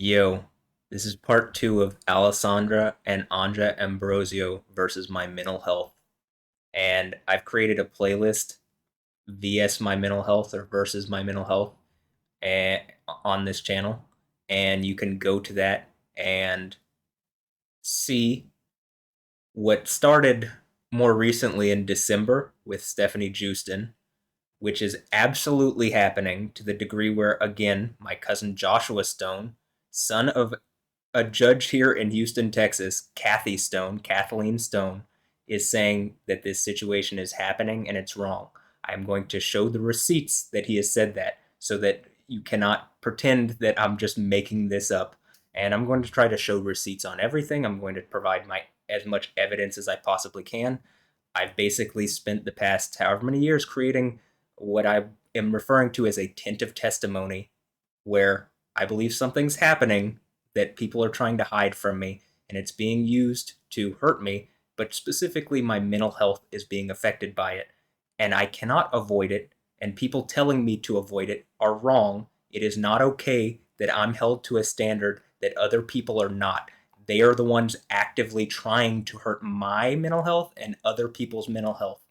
Yo, this is part two of Alessandra and Anja Ambrosio versus my mental health. And I've created a playlist vs my mental health or versus my mental health and, on this channel. And you can go to that and see what started more recently in December with Stefanie Joosten, which is absolutely happening to the degree where, again, my cousin Joshua Stone, son of a judge here in Houston, Texas, Kathleen Stone, is saying that this situation is happening and it's wrong. I'm going to show the receipts that he has said that so that you cannot pretend that I'm just making this up. And I'm going to try to show receipts on everything. I'm going to provide my as much evidence as I possibly can. I've basically spent the past however many years creating what I am referring to as a tent of testimony, where I believe something's happening that people are trying to hide from me, and it's being used to hurt me, but specifically my mental health is being affected by it. And I cannot avoid it, and people telling me to avoid it are wrong. It is not okay that I'm held to a standard that other people are not. They are the ones actively trying to hurt my mental health and other people's mental health.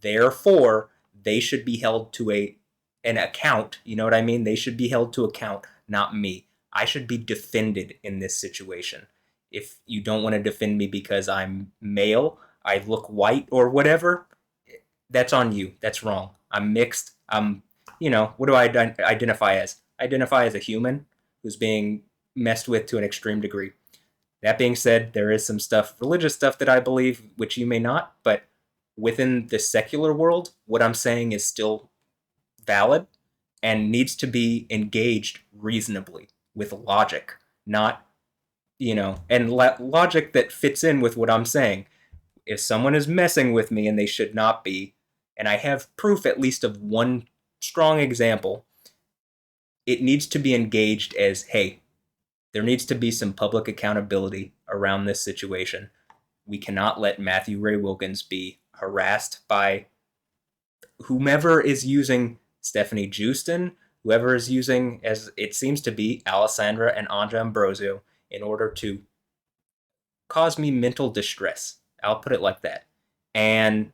Therefore, they should be held to an account. You know what I mean? They should be held to account, not me. I should be defended in this situation. If you don't want to defend me because I'm male, I look white or whatever, that's on you. That's wrong. I'm mixed. What do I identify as? I identify as a human who's being messed with to an extreme degree. That being said, there is some stuff, religious stuff that I believe, which you may not, but within the secular world, what I'm saying is still valid and needs to be engaged reasonably with logic, not, and logic that fits in with what I'm saying. If someone is messing with me and they should not be, and I have proof at least of one strong example, it needs to be engaged as, hey, there needs to be some public accountability around this situation. We cannot let Matthew Ray Wilkins be harassed by whomever is using Stefanie Joosten, whoever is using, as it seems to be, Alessandra and Anja Ambrosio, in order to cause me mental distress. I'll put it like that. And,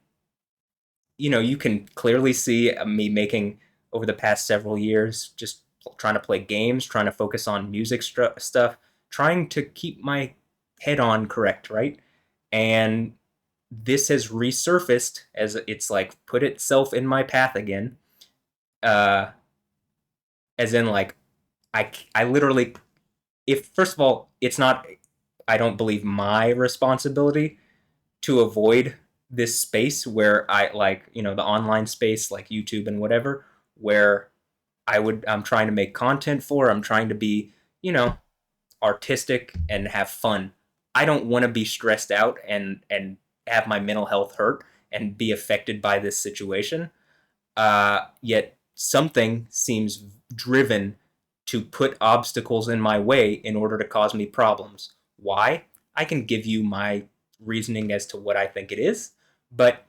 you can clearly see me making, over the past several years, just trying to play games, trying to focus on music stuff, trying to keep my head on correct, right? And this has resurfaced as it's like put itself in my path again. Uh, as in, like, I literally, if first of all, it's not, I don't believe my responsibility to avoid this space where I like, the online space like YouTube and whatever, where I'm trying to make content for, I'm trying to be, you know, artistic and have fun. I don't want to be stressed out and have my mental health hurt and be affected by this situation. Yet something seems driven to put obstacles in my way in order to cause me problems. Why? I can give you my reasoning as to what I think it is, but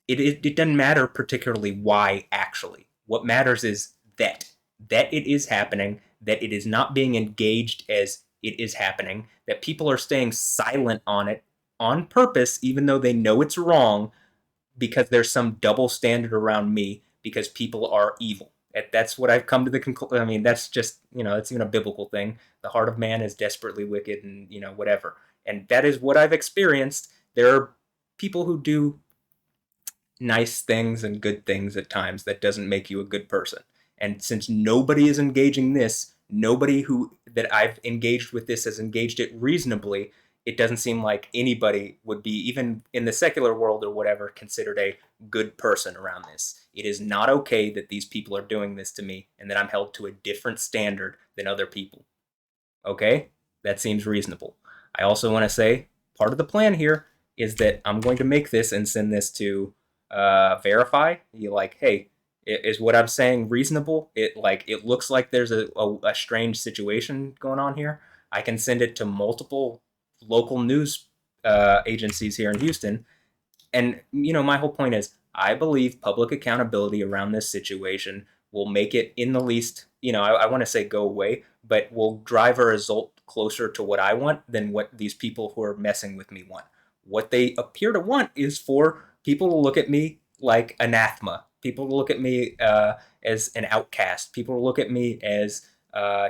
it doesn't matter particularly why actually. What matters is that it is happening, that it is not being engaged as it is happening, that people are staying silent on it on purpose, even though they know it's wrong, because there's some double standard around me because people are evil. That's what I've come to the conclusion. I mean, that's just, it's even a biblical thing. The heart of man is desperately wicked and, whatever. And that is what I've experienced. There are people who do nice things and good things at times. That doesn't make you a good person. And since nobody is engaging this, nobody who that I've engaged with this has engaged it reasonably, it doesn't seem like anybody would be, even in the secular world or whatever, considered a good person around this. It is not okay that these people are doing this to me and that I'm held to a different standard than other people. Okay? That seems reasonable. I also want to say part of the plan here is that I'm going to make this and send this to verify. You like, hey, is what I'm saying reasonable? It looks like there's a strange situation going on here. I can send it to multiple local news agencies here in Houston, and my whole point is I believe public accountability around this situation will make it in the least, I want to say go away, but will drive a result closer to what I want than what these people who are messing with me want. What they appear to want is for people to look at me like anathema, people to look at me as an outcast, people to look at me as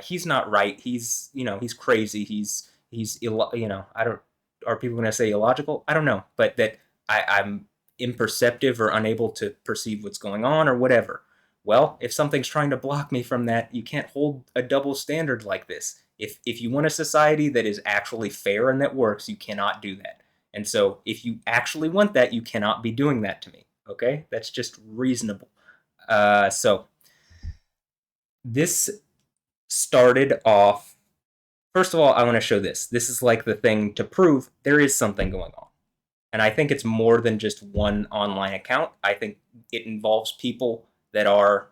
he's not right, he's crazy, I don't, are people going to say illogical? I don't know, but that I'm imperceptive or unable to perceive what's going on or whatever. Well, if something's trying to block me from that, you can't hold a double standard like this. If you want a society that is actually fair and that works, you cannot do that. And so, if you actually want that, you cannot be doing that to me. Okay, that's just reasonable. So this started off. First of all, I want to show this. This is like the thing to prove there is something going on. And I think it's more than just one online account. I think it involves people that are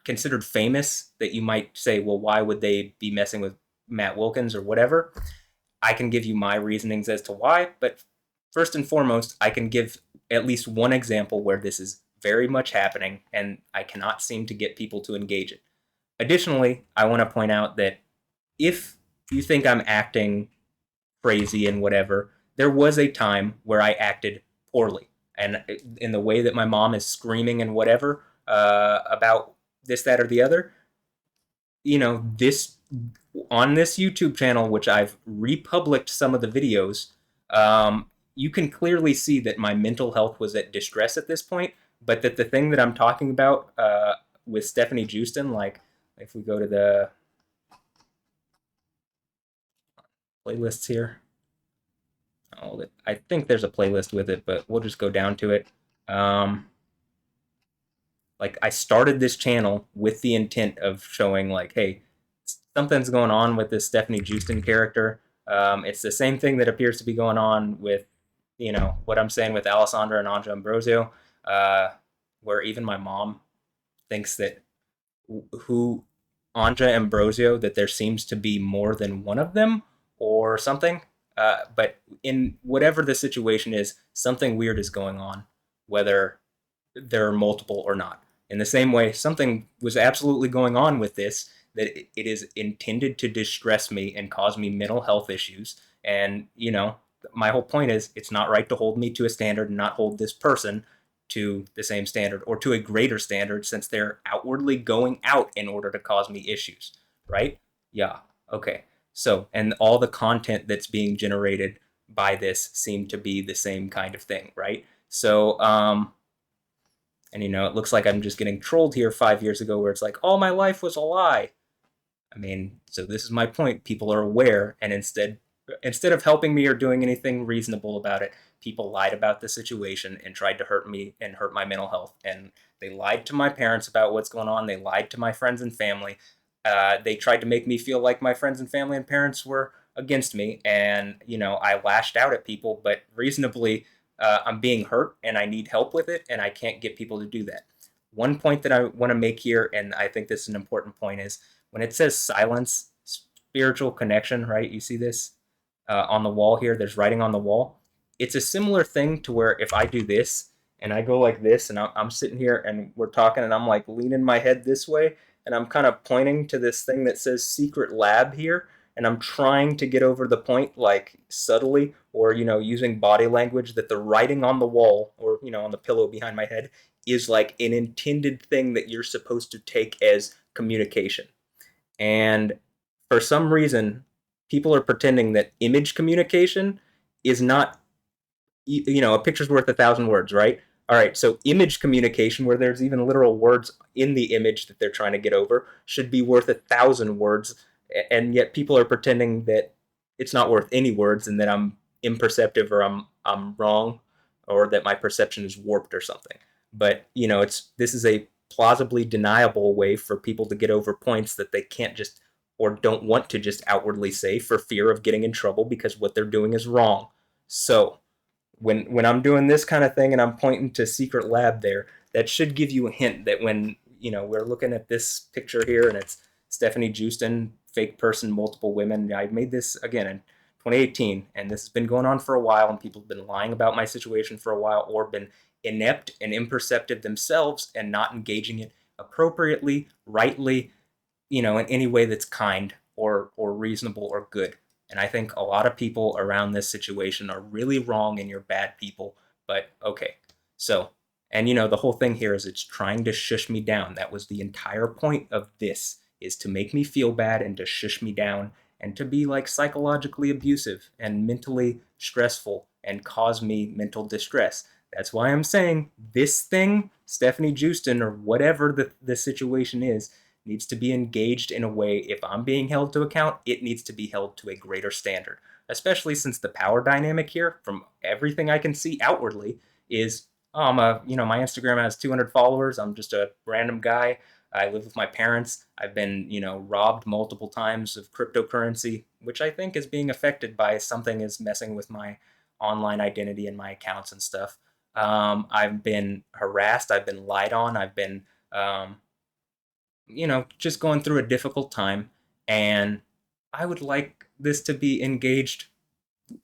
considered famous that you might say, well, why would they be messing with Matt Wilkins or whatever? I can give you my reasonings as to why, but first and foremost, I can give at least one example where this is very much happening and I cannot seem to get people to engage it. Additionally, I want to point out that if you think I'm acting crazy and whatever, there was a time where I acted poorly. And in the way that my mom is screaming and whatever about this, that, or the other, this on this YouTube channel, which I've republished some of the videos, you can clearly see that my mental health was at distress at this point, but that the thing that I'm talking about with Stefanie Joosten, like if we go to the playlists here, I think there's a playlist with it, but we'll just go down to it. Like I started this channel with the intent of showing like, hey, something's going on with this Stefanie Joosten character. It's the same thing that appears to be going on with, what I'm saying with Alessandra and Anja Ambrosio, where even my mom thinks that who Anja Ambrosio, that there seems to be more than one of them or something. But in whatever the situation is, something weird is going on, whether there are multiple or not. In the same way, something was absolutely going on with this, that it is intended to distress me and cause me mental health issues. And, my whole point is it's not right to hold me to a standard and not hold this person to the same standard or to a greater standard since they're outwardly going out in order to cause me issues, right? Yeah. Okay. So, and all the content that's being generated by this seem to be the same kind of thing, right? So, and it looks like I'm just getting trolled here 5 years ago where it's like, all my life was a lie. I mean, so this is my point. People are aware, and instead of helping me or doing anything reasonable about it, people lied about the situation and tried to hurt me and hurt my mental health. And they lied to my parents about what's going on. They lied to my friends and family. They tried to make me feel like my friends and family and parents were against me. And, I lashed out at people, but reasonably, I'm being hurt and I need help with it, and I can't get people to do that. One point that I want to make here, and I think this is an important point, is when it says silence, spiritual connection, right? You see this on the wall here. There's writing on the wall. It's a similar thing to where if I do this and I go like this and I'm sitting here and we're talking and I'm like leaning my head this way and I'm kind of pointing to this thing that says secret lab here and I'm trying to get over the point like subtly or using body language, that the writing on the wall or on the pillow behind my head is like an intended thing that you're supposed to take as communication. And for some reason, people are pretending that image communication is not, a picture's worth 1,000 words, right? All right, so image communication, where there's even literal words in the image that they're trying to get over, should be worth 1,000 words, and yet people are pretending that it's not worth any words, and that I'm imperceptive or I'm wrong, or that my perception is warped or something. But this is a plausibly deniable way for people to get over points that they can't just or don't want to just outwardly say for fear of getting in trouble because what they're doing is wrong. So when I'm doing this kind of thing and I'm pointing to secret lab there, that should give you a hint that when we're looking at this picture here and it's Stefanie Joosten, fake person, multiple women. I made this again in 2018, and this has been going on for a while, and people have been lying about my situation for a while, or been inept and imperceptive themselves and not engaging it appropriately, rightly, in any way that's kind or reasonable or good. And I think a lot of people around this situation are really wrong and you're bad people. But okay. So, and the whole thing here is it's trying to shush me down. That was the entire point of this, is to make me feel bad and to shush me down and to be like psychologically abusive and mentally stressful and cause me mental distress. That's why I'm saying this thing, Stefanie Joosten, or whatever the situation is, needs to be engaged in a way. If I'm being held to account, it needs to be held to a greater standard, especially since the power dynamic here, from everything I can see outwardly, is my Instagram has 200 followers. I'm just a random guy. I live with my parents. I've been, robbed multiple times of cryptocurrency, which I think is being affected by something is messing with my online identity and my accounts and stuff. I've been harassed. I've been lied on. I've been, just going through a difficult time. And I would like this to be engaged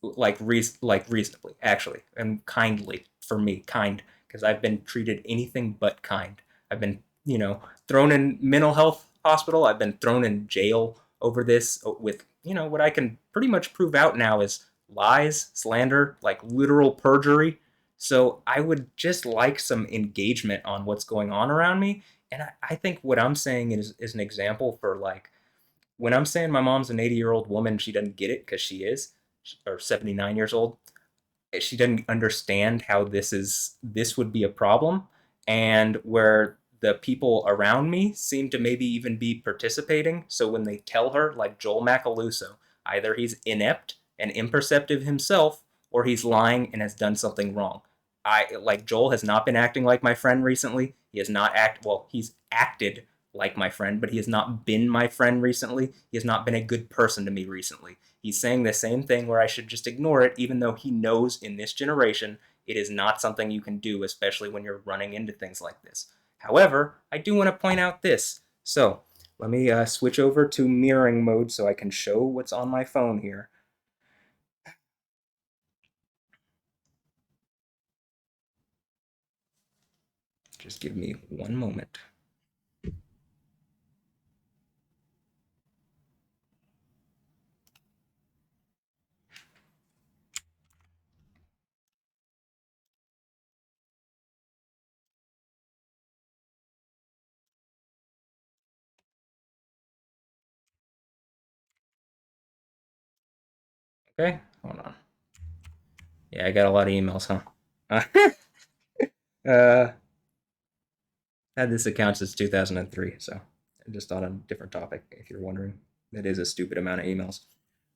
like reasonably, actually, and kindly for me, kind, because I've been treated anything but kind. I've been, thrown in mental health hospital. I've been thrown in jail over this with, what I can pretty much prove out now is lies, slander, like literal perjury. So I would just like some engagement on what's going on around me. And I think what I'm saying is an example for like when I'm saying my mom's an 80-year-old woman, she doesn't get it because she is, or 79 years old. She doesn't understand how this would be a problem, and where the people around me seem to maybe even be participating. So when they tell her, like Joel Macaluso, either he's inept and imperceptive himself, or he's lying and has done something wrong. I like Joel has not been acting like my friend recently. He has not act well. He's acted like my friend, but he has not been my friend recently. He has not been a good person to me recently. He's saying the same thing where I should just ignore it, even though he knows in this generation it is not something you can do, especially when you're running into things like this. However, I do want to point out this. So let me switch over to mirroring mode so I can show what's on my phone here. Just give me one moment. Okay, hold on. Yeah, I got a lot of emails, huh? uh, had this account since 2003, so just on a different topic. If you're wondering, that is a stupid amount of emails.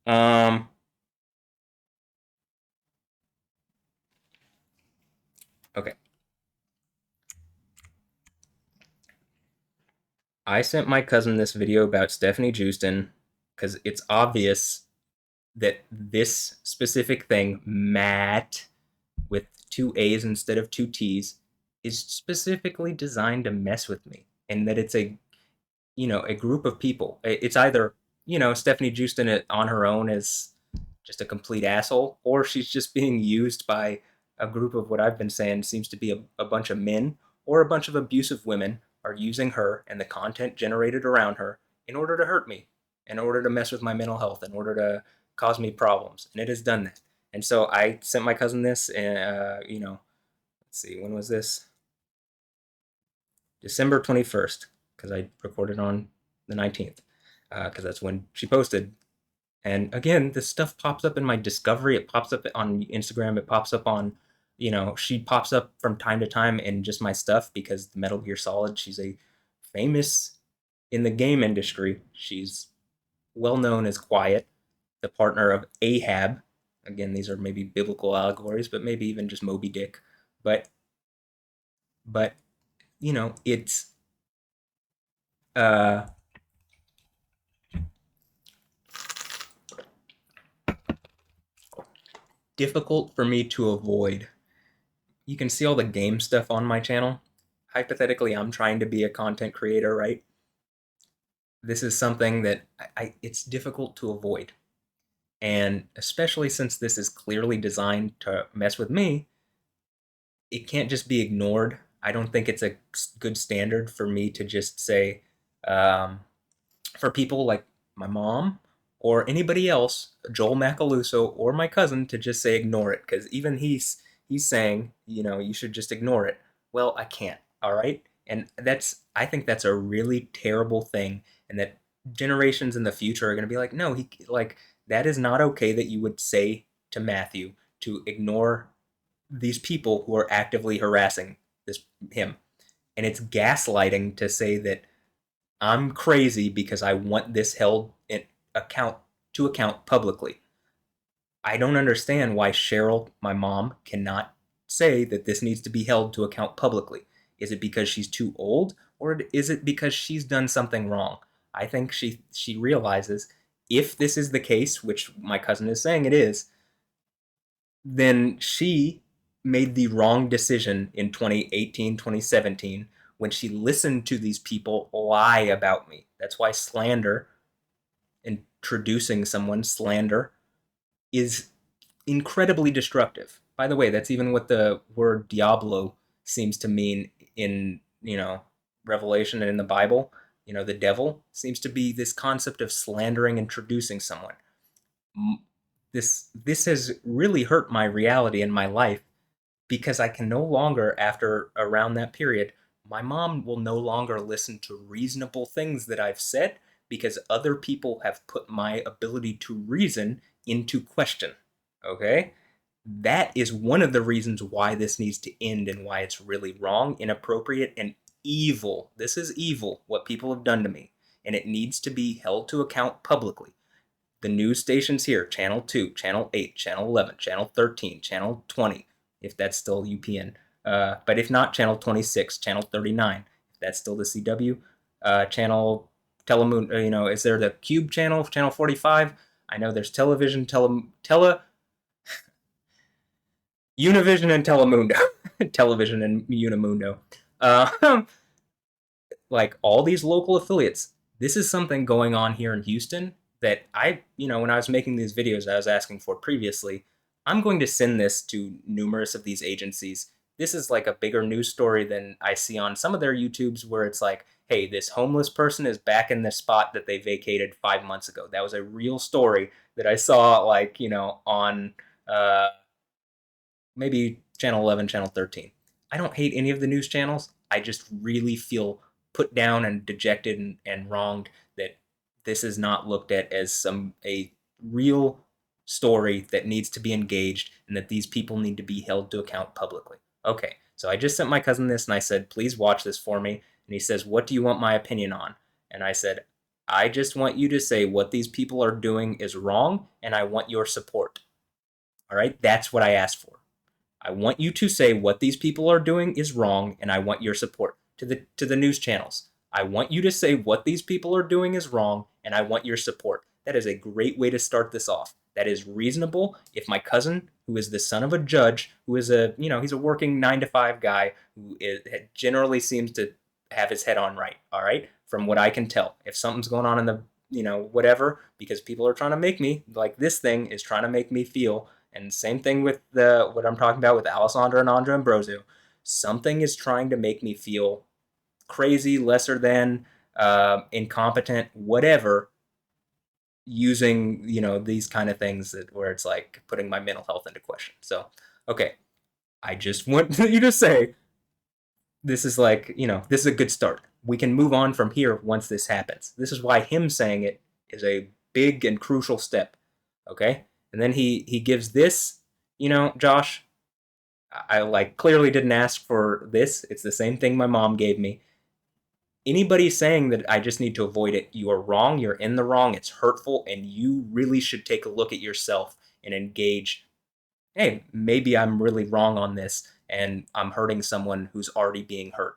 Um, okay. I sent my cousin this video about Stefanie Joosten because it's obvious that this specific thing, MAAT, with two A's instead of two T's, is specifically designed to mess with me, and that it's a group of people. It's either Stefanie Joosten on her own is just a complete asshole, or she's just being used by a group of what I've been saying seems to be a bunch of men or a bunch of abusive women are using her and the content generated around her in order to hurt me, in order to mess with my mental health, in order to cause me problems, and it has done that. And so I sent my cousin this, and let's see, when was this? December 21st, because I recorded on the 19th, because that's when she posted. And again, this stuff pops up in my discovery. It pops up on Instagram. It pops up on, she pops up from time to time in just my stuff because the Metal Gear Solid, she's a famous in the game industry. She's well known as Quiet, the partner of Ahab. Again, these are maybe biblical allegories, but maybe even just Moby Dick. But, but, it's, uh, difficult for me to avoid. You can see all the game stuff on my channel. Hypothetically, I'm trying to be a content creator, right? This is something that it's difficult to avoid. And especially since this is clearly designed to mess with me, it can't just be ignored. I don't think it's a good standard for me to just say, um, for people like my mom or anybody else, Joel Macaluso or my cousin, to just say ignore it, because even he's saying, you should just ignore it. Well, I can't. All right, and I think that's a really terrible thing, and that generations in the future are going to be like, no, he like that is not okay that you would say to Matthew to ignore these people who are actively harassing this him, and it's gaslighting to say that I'm crazy because I want this held in account to account publicly. I don't understand why Cheryl, my mom, cannot say that this needs to be held to account publicly. Is it because she's too old, or is it because she's done something wrong? I think she realizes if this is the case, which my cousin is saying it is, then she made the wrong decision in 2018, 2017 when she listened to these people lie about me. That's why slander, introducing someone slander, is incredibly destructive. By the way, that's even what the word Diablo seems to mean in, Revelation and in the Bible. The devil seems to be this concept of slandering, introducing someone. This has really hurt my reality in my life, because I can no longer, after around that period, my mom will no longer listen to reasonable things that I've said, because other people have put my ability to reason into question. Okay? That is one of the reasons why this needs to end and why it's really wrong, inappropriate, and evil. This is evil, what people have done to me. And it needs to be held to account publicly. The news stations here: Channel 2, Channel 8, Channel 11, Channel 13, Channel 20, if that's still UPN. But if not, Channel 26, Channel 39, if that's still the CW. Channel Telemoon, is there the Cube channel, Channel 45? I know there's television, Univision and Telemundo. Television and Unimundo. Uh, like all these local affiliates. This is something going on here in Houston that when I was making these videos I was asking for previously, I'm going to send this to numerous of these agencies. This is like a bigger news story than I see on some of their YouTubes, where it's like, hey, this homeless person is back in the spot that they vacated 5 months ago. That was a real story that I saw, like, on uh, maybe Channel 11, Channel 13. I don't hate any of the news channels. I just really feel put down and dejected and wronged that this is not looked at as a real story that needs to be engaged, and that these people need to be held to account publicly. Okay, so I just sent my cousin this and I said, please watch this for me. And he says, what do you want my opinion on? And I said, I just want you to say what these people are doing is wrong, and I want your support. All right, that's what I asked for. I want you to say what these people are doing is wrong, and I want your support. To the news channels, I want you to say what these people are doing is wrong, and I want your support. That is a great way to start this off. That is reasonable. If my cousin, who is the son of a judge, who is he's a working 9 to 5 guy who generally seems to have his head on right. All right, from what I can tell, if something's going on in the whatever, because people are trying to make me, like, this thing is trying to make me feel, and same thing with the what I'm talking about with Alessandra and Anja Ambrosio. Something is trying to make me feel crazy, lesser than, incompetent, whatever, using these kind of things that where it's like putting my mental health into question. So, okay, I just want you to say this is like this is a good start. We can move on from here once this happens. This is why him saying it is a big and crucial step. Okay, and then he gives this. Josh, I like clearly didn't ask for this. It's the same thing my mom gave me. Anybody saying that I just need to avoid it, you are wrong. You're in the wrong. It's hurtful, and you really should take a look at yourself and engage. Hey, maybe I'm really wrong on this, and I'm hurting someone who's already being hurt.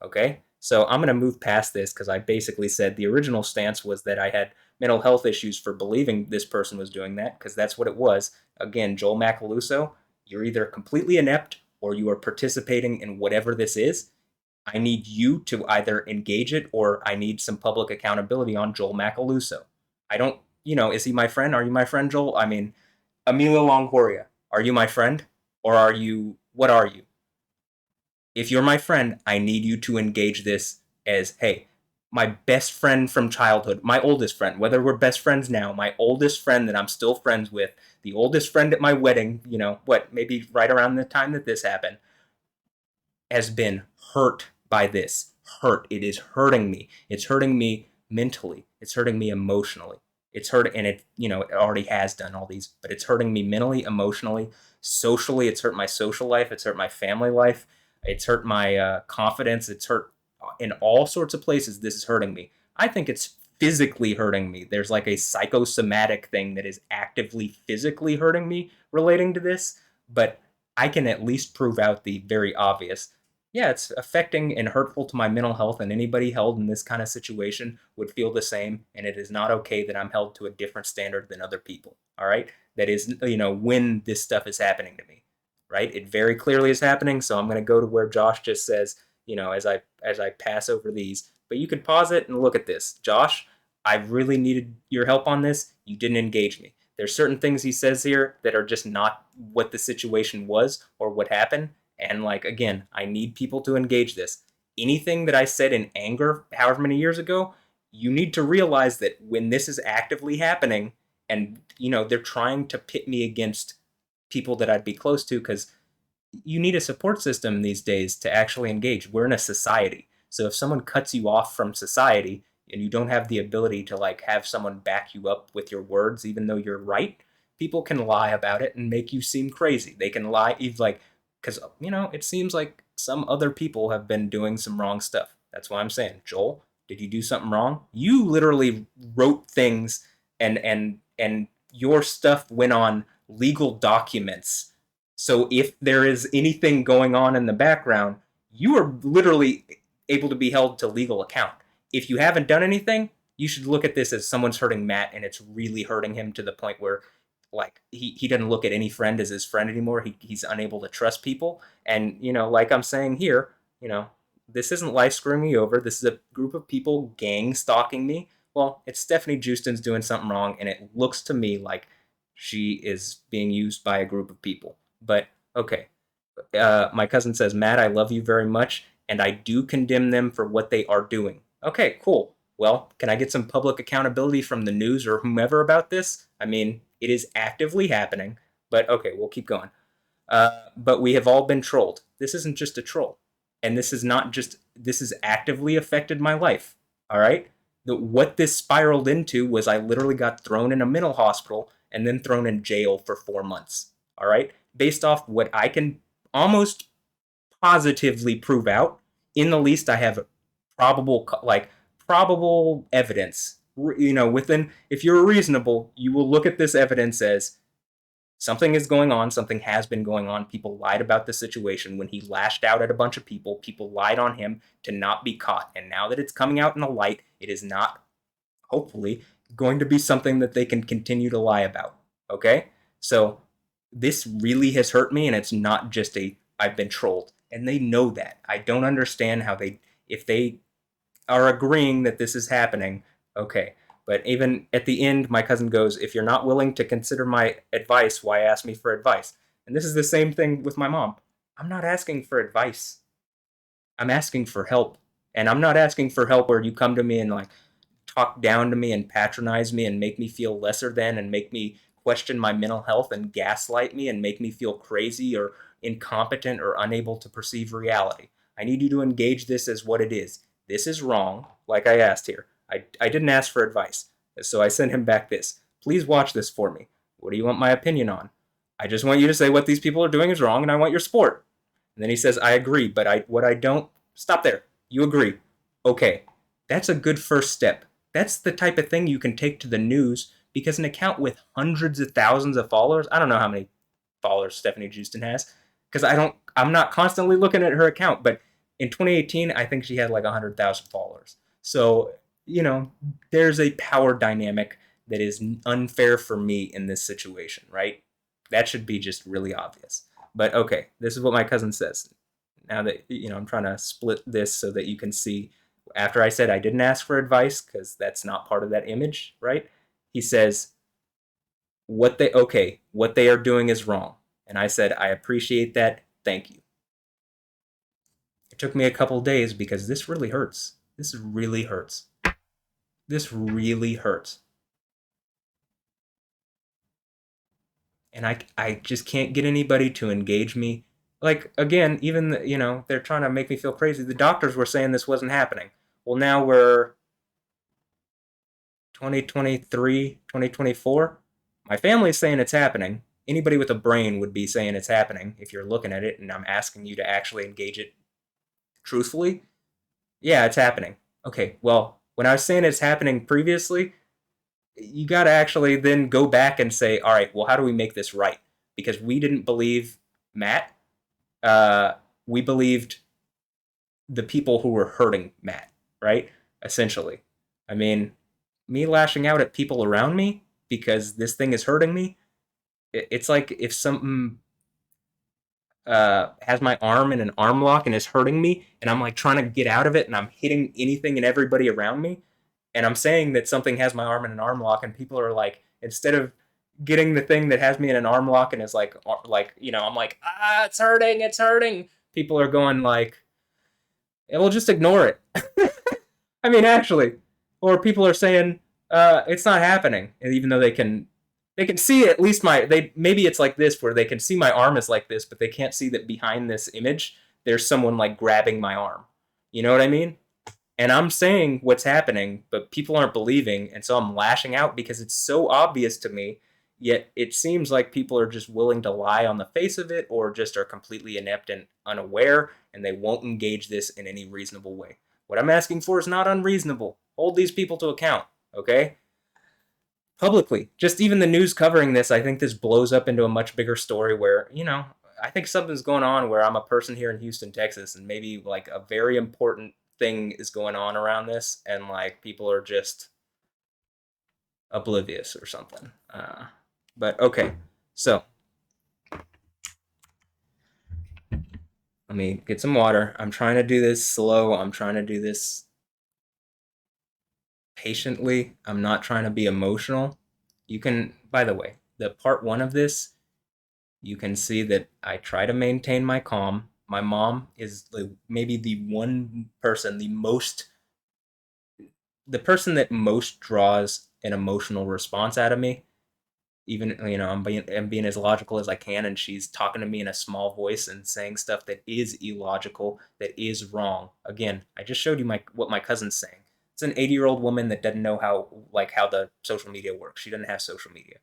Okay? So I'm going to move past this, because I basically said the original stance was that I had mental health issues for believing this person was doing that, because that's what it was. Again, Joel Macaluso, you're either completely inept or you are participating in whatever this is. I need you to either engage it, or I need some public accountability on Joel Macaluso. I don't, is he my friend? Are you my friend, Joel? I mean, Emilio Longoria, are you my friend? Or what are you? If you're my friend, I need you to engage this as, hey, my best friend from childhood, my oldest friend, whether we're best friends now, my oldest friend that I'm still friends with, the oldest friend at my wedding, what, maybe right around the time that this happened, has been hurt by this. Hurt. It is hurting me. It's hurting me mentally. It's hurting me emotionally. It's hurt, and it already has done all these, but it's hurting me mentally, emotionally, socially. It's hurt my social life. It's hurt my family life. It's hurt my confidence. It's hurt in all sorts of places. This is hurting me. I think it's physically hurting me. There's like a psychosomatic thing that is actively physically hurting me relating to this, but I can at least prove out the very obvious. Yeah, it's affecting and hurtful to my mental health, and anybody held in this kind of situation would feel the same. And it is not okay that I'm held to a different standard than other people. All right. That is, when this stuff is happening to me, right? It very clearly is happening. So I'm going to go to where Josh just says, as I pass over these. But you could pause it and look at this. Josh, I really needed your help on this. You didn't engage me. There's certain things he says here that are just not what the situation was or what happened. And like, again, I need people to engage this. Anything that I said in anger, however many years ago, you need to realize that when this is actively happening, and they're trying to pit me against people that I'd be close to, because you need a support system these days to actually engage. We're in a society. So if someone cuts you off from society and you don't have the ability to like have someone back you up with your words, even though you're right, people can lie about it and make you seem crazy. They can lie, like, because, it seems like some other people have been doing some wrong stuff. That's why I'm saying, Joel, did you do something wrong? You literally wrote things, and your stuff went on legal documents. So if there is anything going on in the background, you are literally able to be held to legal account. If you haven't done anything, you should look at this as someone's hurting Matt, and it's really hurting him to the point where like he doesn't look at any friend as his friend anymore. He's unable to trust people. And like I'm saying here, this isn't life screwing me over. This is a group of people gang stalking me. Well, it's Stefanie Joosten's doing something wrong, and it looks to me like she is being used by a group of people. But okay, my cousin says, Matt, I love you very much, and I do condemn them for what they are doing. Okay, cool. Well, can I get some public accountability from the news or whomever about this? I mean, it is actively happening, but okay, we'll keep going. But we have all been trolled. This isn't just a troll. And this is not just, this has actively affected my life. All right? What this spiraled into was I literally got thrown in a mental hospital and then thrown in jail for 4 months. All right? Based off what I can almost positively prove out. In the least, I have probable evidence. Within, if you're reasonable, you will look at this evidence as something is going on, something has been going on. People lied about the situation when he lashed out at a bunch of people. People lied on him to not be caught. And now that it's coming out in the light, it is not, hopefully, going to be something that they can continue to lie about. Okay? So this really has hurt me, and it's not just I've been trolled. And they know that. I don't understand how if they are agreeing that this is happening, okay. But even at the end, my cousin goes, if you're not willing to consider my advice, why ask me for advice? And this is the same thing with my mom. I'm not asking for advice. I'm asking for help. And I'm not asking for help where you come to me and like talk down to me and patronize me and make me feel lesser than and make me question my mental health and gaslight me and make me feel crazy or incompetent or unable to perceive reality. I need you to engage this as what it is. This is wrong, like I asked here. I didn't ask for advice, so I sent him back this. Please watch this for me. What do you want my opinion on? I just want you to say what these people are doing is wrong, and I want your support. And then he says, I agree, but what I don't. Stop there. You agree. Okay. That's a good first step. That's the type of thing you can take to the news because an account with hundreds of thousands of followers, I don't know how many followers Stefanie Joosten has because I'm not constantly looking at her account, but in 2018, I think she had like 100,000 followers. So, there's a power dynamic that is unfair for me in this situation, right? That should be just really obvious. But okay, this is what my cousin says. Now that, I'm trying to split this so that you can see after I said I didn't ask for advice because that's not part of that image, right? He says, what they are doing is wrong. And I said, I appreciate that. Thank you. It took me a couple days because this really hurts. This really hurts. This really hurts. And I just can't get anybody to engage me. Like, again, even, they're trying to make me feel crazy. The doctors were saying this wasn't happening. Well, now we're 2023, 2024. My family's saying it's happening. Anybody with a brain would be saying it's happening if you're looking at it, and I'm asking you to actually engage it truthfully. Yeah, it's happening. Okay, well, when I was saying it's happening previously, you got to actually then go back and say, all right, well, how do we make this right? Because we didn't believe MAAT. Uh, we believed the people who were hurting MAAT, right? Essentially. I mean, me lashing out at people around me because this thing is hurting me, it's like if something has my arm in an arm lock and is hurting me, and I'm like trying to get out of it, and I'm hitting anything and everybody around me, and I'm saying that something has my arm in an arm lock, and people are like, instead of getting the thing that has me in an arm lock and is I'm like, it's hurting, it's hurting. People are going like, yeah, well, just ignore it. I mean, actually, or people are saying it's not happening, and even though they can see at least they maybe it's like this where they can see my arm is like this, but they can't see that behind this image there's someone like grabbing my arm. You know what I mean? And I'm saying what's happening, but people aren't believing, and so I'm lashing out because it's so obvious to me. Yet it seems like people are just willing to lie on the face of it, or just are completely inept and unaware, and they won't engage this in any reasonable way. What I'm asking for is not unreasonable. Hold these people to account, okay? Publicly. Just even the news covering this, I think this blows up into a much bigger story where, I think something's going on where I'm a person here in Houston, Texas, and maybe like a very important thing is going on around this, and like people are just oblivious or something. But okay, so let me get some water. I'm trying to do this slow. I'm trying to do this patiently. I'm not trying to be emotional. You can, by the way, the part one of this, you can see that I try to maintain my calm. My mom is maybe the one person, the person that most draws an emotional response out of me. Even I'm being as logical as I can, and she's talking to me in a small voice and saying stuff that is illogical, that is wrong. Again, I just showed you what my cousin's saying. It's an 80-year-old woman that doesn't know how the social media works. She doesn't have social media.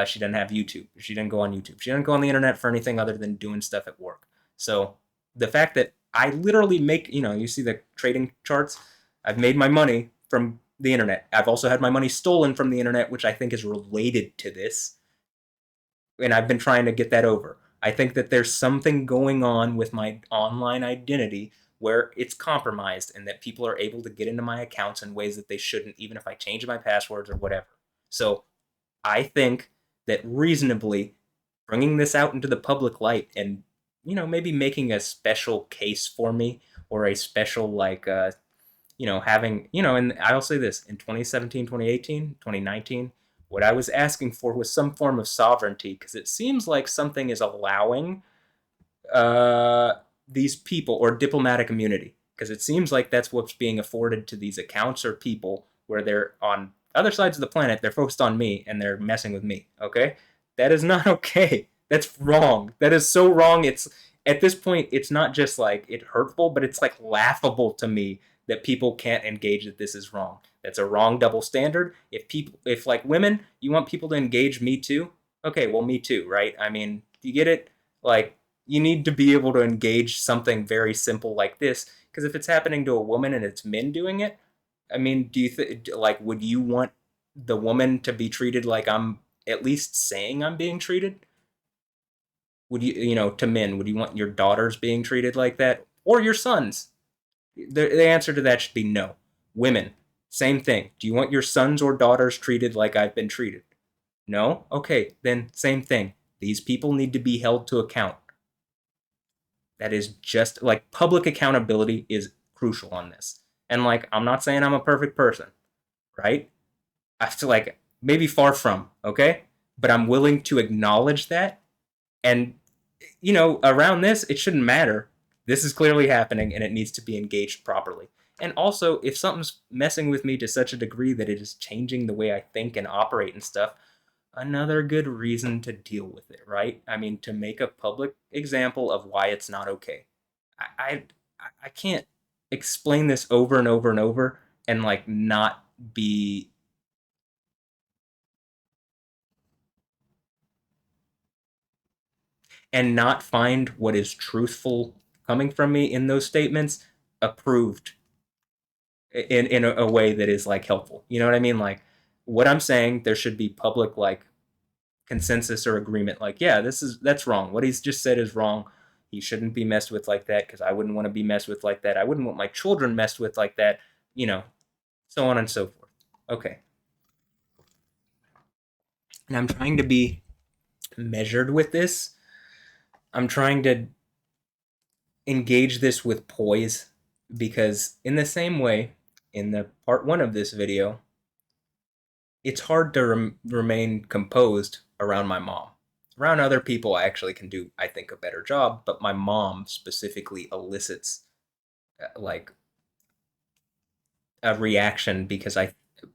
She doesn't have YouTube. She didn't go on YouTube. She didn't go on the internet for anything other than doing stuff at work. So the fact that I literally make, you see the trading charts, I've made my money from the internet. I've also had my money stolen from the internet, which I think is related to this. And I've been trying to get that over. I think that there's something going on with my online identity where it's compromised, and that people are able to get into my accounts in ways that they shouldn't, even if I change my passwords or whatever. So I think that reasonably bringing this out into the public light, and maybe making a special case for me, or a special having, and I'll say this, in 2017, 2018, 2019, what I was asking for was some form of sovereignty, because it seems like something is allowing uh, these people, or diplomatic immunity, because it seems like that's what's being afforded to these accounts or people, where they're on other sides of the planet, they're focused on me and they're messing with me. Okay, that is not okay. That's wrong. That is so wrong. It's at this point, it's not just like it hurtful, but it's like laughable to me that people can't engage that this is wrong. That's a wrong double standard. If like women, you want people to engage me too. Okay, well, me too, right? I mean, you get it? Like, you need to be able to engage something very simple like this, because if it's happening to a woman and it's men doing it, I mean, do you would you want the woman to be treated like I'm at least saying I'm being treated? Would to men, would you want your daughters being treated like that, or your sons? The answer to that should be no. Women, same thing. Do you want your sons or daughters treated like I've been treated? No? Okay, then same thing. These people need to be held to account. That is just like public accountability is crucial on this. And like, I'm not saying I'm a perfect person, right? I feel like maybe far from, okay? But I'm willing to acknowledge that. And, around this, it shouldn't matter. This is clearly happening, and it needs to be engaged properly. And also, if something's messing with me to such a degree that it is changing the way I think and operate and stuff, another good reason to deal with it, right? I mean, to make a public example of why it's not okay. I I can't explain this over and over and over and like not be and not find what is truthful coming from me in those statements approved in a way that is like helpful. You know what I mean? Like what I'm saying, there should be public like consensus or agreement. Like, yeah, that's wrong. What he's just said is wrong. He shouldn't be messed with like that because I wouldn't want to be messed with like that. I wouldn't want my children messed with like that. You know, so on and so forth. Okay, and I'm trying to be measured with this. I'm trying to engage this with poise because in the same way in the part 1 of this video, it's hard to remain composed around my mom. Around other people, I actually can do, I think, a better job, but my mom specifically elicits like a reaction because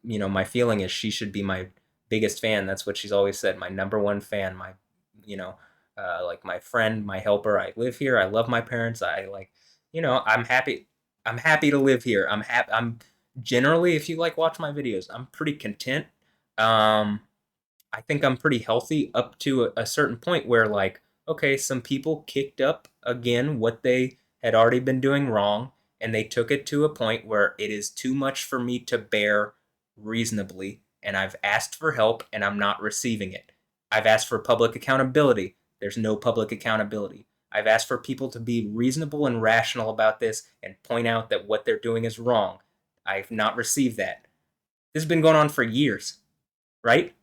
my feeling is she should be my biggest fan. That's what she's always said. My number one fan, you know, like my friend, my helper. I live here. I love my parents. I like, I'm happy. I'm happy to live here. I'm happy. I'm generally, if you like watch my videos, I'm pretty content. Um, I think I'm pretty healthy up to a certain point where, like, okay, some people kicked up again what they had already been doing wrong, and they took it to a point where it is too much for me to bear reasonably, and I've asked for help and I'm not receiving it. I've asked for public accountability. There's no public accountability. I've asked for people to be reasonable and rational about this and point out that what they're doing is wrong. I've not received that. This has been going on for years, right?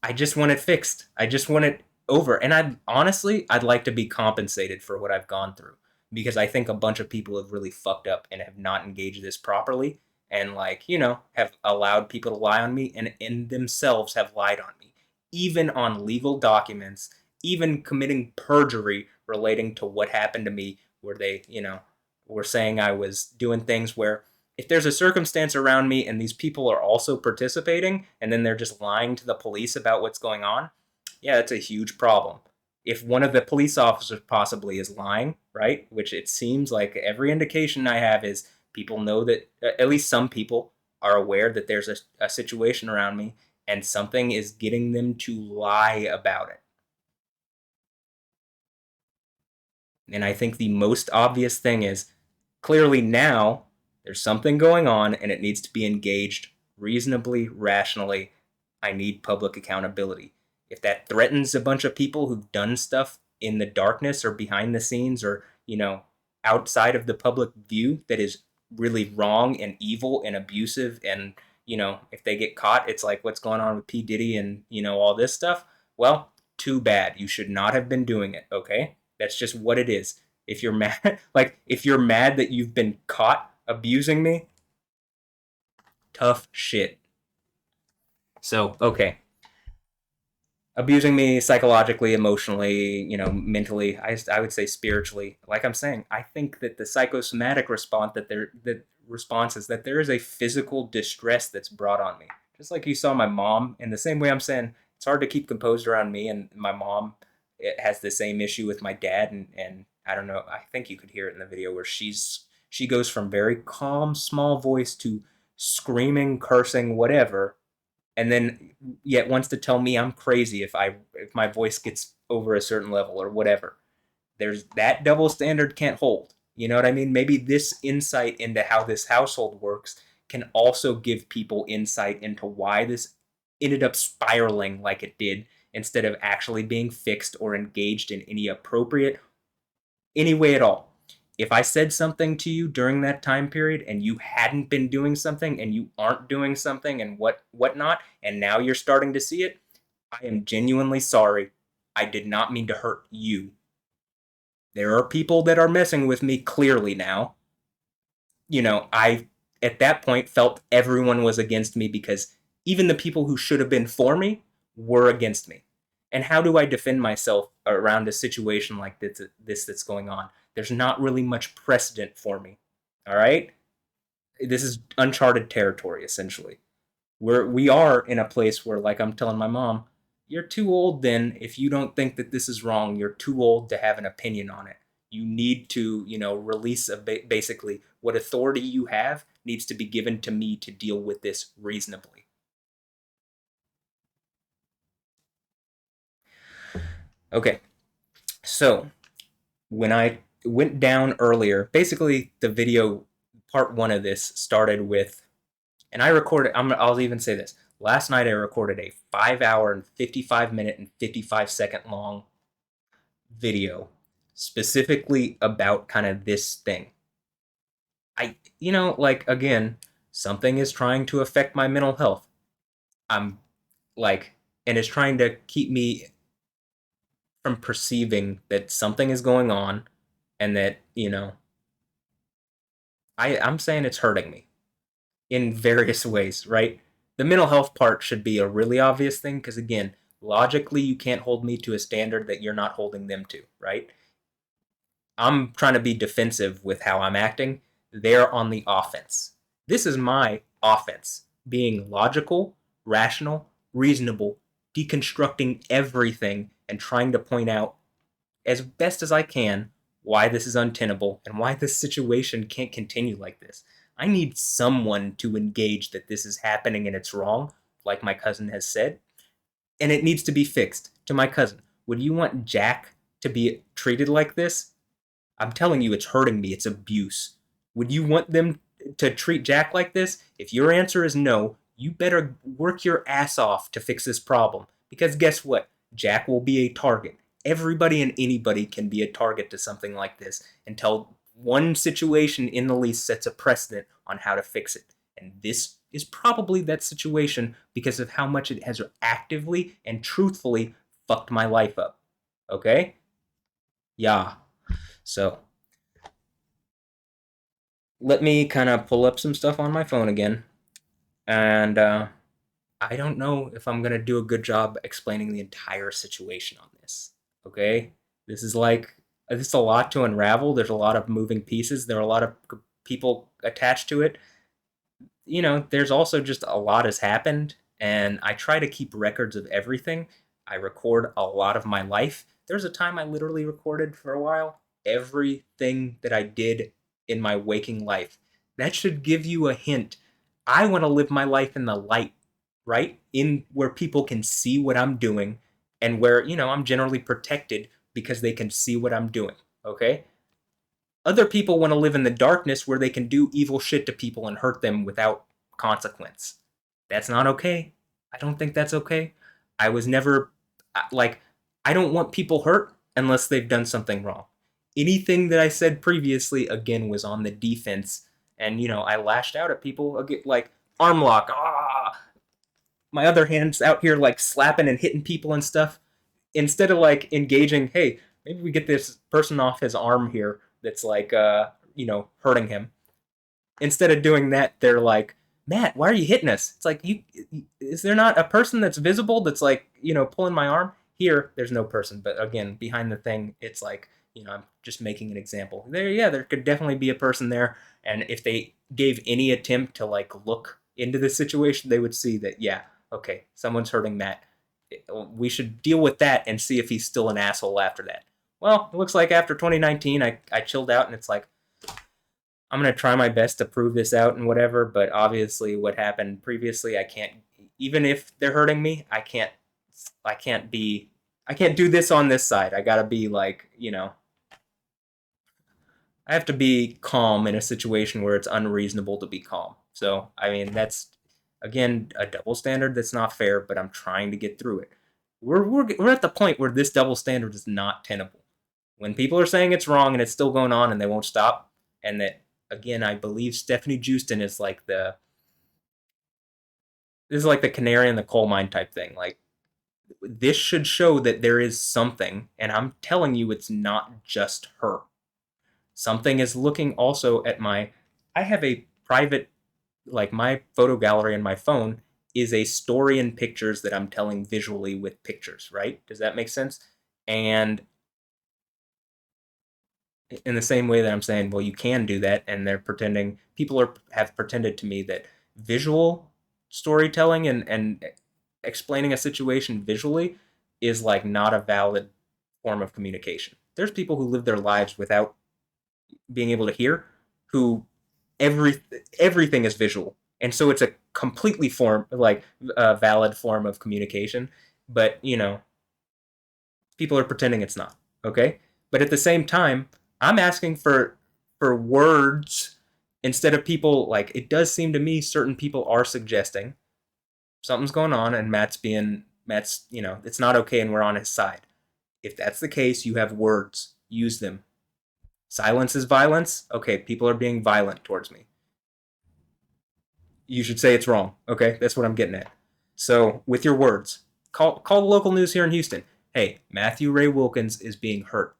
I just want it fixed. I just want it over. And I'd like to be compensated for what I've gone through because I think a bunch of people have really fucked up and have not engaged this properly and like, have allowed people to lie on me and in themselves have lied on me, even on legal documents, even committing perjury relating to what happened to me where they, were saying I was doing things where if there's a circumstance around me and these people are also participating and then they're just lying to the police about what's going on, yeah, it's a huge problem. If one of the police officers possibly is lying, right, which it seems like every indication I have is people know that, at least some people are aware that there's a situation around me and something is getting them to lie about it. And I think the most obvious thing is clearly now there's something going on and it needs to be engaged reasonably, rationally. I need public accountability. If that threatens a bunch of people who've done stuff in the darkness or behind the scenes or, outside of the public view that is really wrong and evil and abusive and, if they get caught, it's like what's going on with P. Diddy and, all this stuff. Well, too bad. You should not have been doing it, okay? That's just what it is. If you're mad, like if you're mad that you've been caught abusing me, tough shit. So, okay, abusing me psychologically, emotionally, mentally, I would say spiritually. Like I'm saying, I think that the psychosomatic response is that there is a physical distress that's brought on me. Just like you saw my mom, in the same way I'm saying it's hard to keep composed around me and my mom it has the same issue with my dad and I don't know, I think you could hear it in the video where she goes from very calm, small voice to screaming, cursing, whatever, and then yet wants to tell me I'm crazy if my voice gets over a certain level or whatever. There's that double standard can't hold. You know what I mean? Maybe this insight into how this household works can also give people insight into why this ended up spiraling like it did instead of actually being fixed or engaged in any appropriate any way at all. If I said something to you during that time period and you hadn't been doing something and you aren't doing something and whatnot, and now you're starting to see it, I am genuinely sorry. I did not mean to hurt you. There are people that are messing with me clearly now. I at that point felt everyone was against me because even the people who should have been for me were against me. And how do I defend myself around a situation like this that's going on? There's not really much precedent for me. All right? This is uncharted territory essentially. We are in a place where, like I'm telling my mom, you're too old then if you don't think that this is wrong. You're too old to have an opinion on it. You need to, release basically what authority you have needs to be given to me to deal with this reasonably. Okay, so when I went down earlier, basically the video part one of this started with, and I recorded. I'll even say this. Last night I recorded a 5 hour and 55 minute and 55 second long video specifically about kind of this thing. Like again, something is trying to affect my mental health. I'm like, and is trying to keep me from perceiving that something is going on and that, I'm saying it's hurting me in various ways, right? The mental health part should be a really obvious thing because, again, logically, you can't hold me to a standard that you're not holding them to, right? I'm trying to be defensive with how I'm acting. They're on the offense. This is my offense, being logical, rational, reasonable, deconstructing everything and trying to point out as best as I can why this is untenable and why this situation can't continue like this. I need someone to engage that this is happening and it's wrong, like my cousin has said, and it needs to be fixed. To my cousin, would you want Jack to be treated like this? I'm telling you, it's hurting me. It's abuse. Would you want them to treat Jack like this? If your answer is no, you better work your ass off to fix this problem. Because guess what? Jack will be a target. Everybody and anybody can be a target to something like this until one situation in the least sets a precedent on how to fix it. And this is probably that situation because of how much it has actively and truthfully fucked my life up. Okay? Yeah. So let me kind of pull up some stuff on my phone again. And I don't know if I'm going to do a good job explaining the entire situation on this. Okay? This is like, this is a lot to unravel. There's a lot of moving pieces. There are a lot of people attached to it. There's also just a lot has happened, and I try to keep records of everything. I record a lot of my life. There's a time I literally recorded for a while everything that I did in my waking life. That should give you a hint. I want to live my life in the light, right? In where people can see what I'm doing and where, I'm generally protected because they can see what I'm doing, okay? Other people want to live in the darkness where they can do evil shit to people and hurt them without consequence. That's not okay. I don't think that's okay. I was never like, I don't want people hurt unless they've done something wrong. Anything that I said previously, again, was on the defense. And, I lashed out at people, again, like arm lock. Ah, my other hand's out here like slapping and hitting people and stuff instead of like engaging, hey, maybe we get this person off his arm here that's like hurting him. Instead of doing that, they're like, Matt, why are you hitting us? It's like, you is there not a person that's visible that's like, pulling my arm? Here, there's no person, but again, behind the thing, it's like, I'm just making an example. There could definitely be a person there, and if they gave any attempt to like look into the situation, they would see that, yeah, okay, someone's hurting Matt. We should deal with that and see if he's still an asshole after that. Well, it looks like after 2019, I chilled out, and it's like, I'm gonna try my best to prove this out and whatever. But obviously, what happened previously, I can't. Even if they're hurting me, I can't. I can't be. I can't do this on this side. I gotta be like, I have to be calm in a situation where it's unreasonable to be calm. So, I mean, that's again a double standard that's not fair, but I'm trying to get through it. We're at the point where this double standard is not tenable. When people are saying it's wrong and it's still going on and they won't stop, and that again, I believe Stefanie Joosten is like the canary in the coal mine type thing. Like this should show that there is something, and I'm telling you, it's not just her. Something is looking also at my. I have a private, like my photo gallery in my phone is a story in pictures that I'm telling visually with pictures, right? Does that make sense? And in the same way that I'm saying, well, you can do that, and they're pretending people are have pretended to me that visual storytelling and explaining a situation visually is like not a valid form of communication. There's people who live their lives without being able to hear, who every everything is visual, and so it's a completely form like a valid form of communication. But people are pretending it's not. Okay, but at the same time, I'm asking for words instead of people. Like, it does seem to me certain people are suggesting something's going on, and Matt's, it's not okay, and we're on his side. If that's the case, you have words. Use them. Silence is violence. Okay, people are being violent towards me. You should say it's wrong. Okay, that's what I'm getting at. So with your words, call the local news here in Houston. Hey, Matthew Ray Wilkins is being hurt.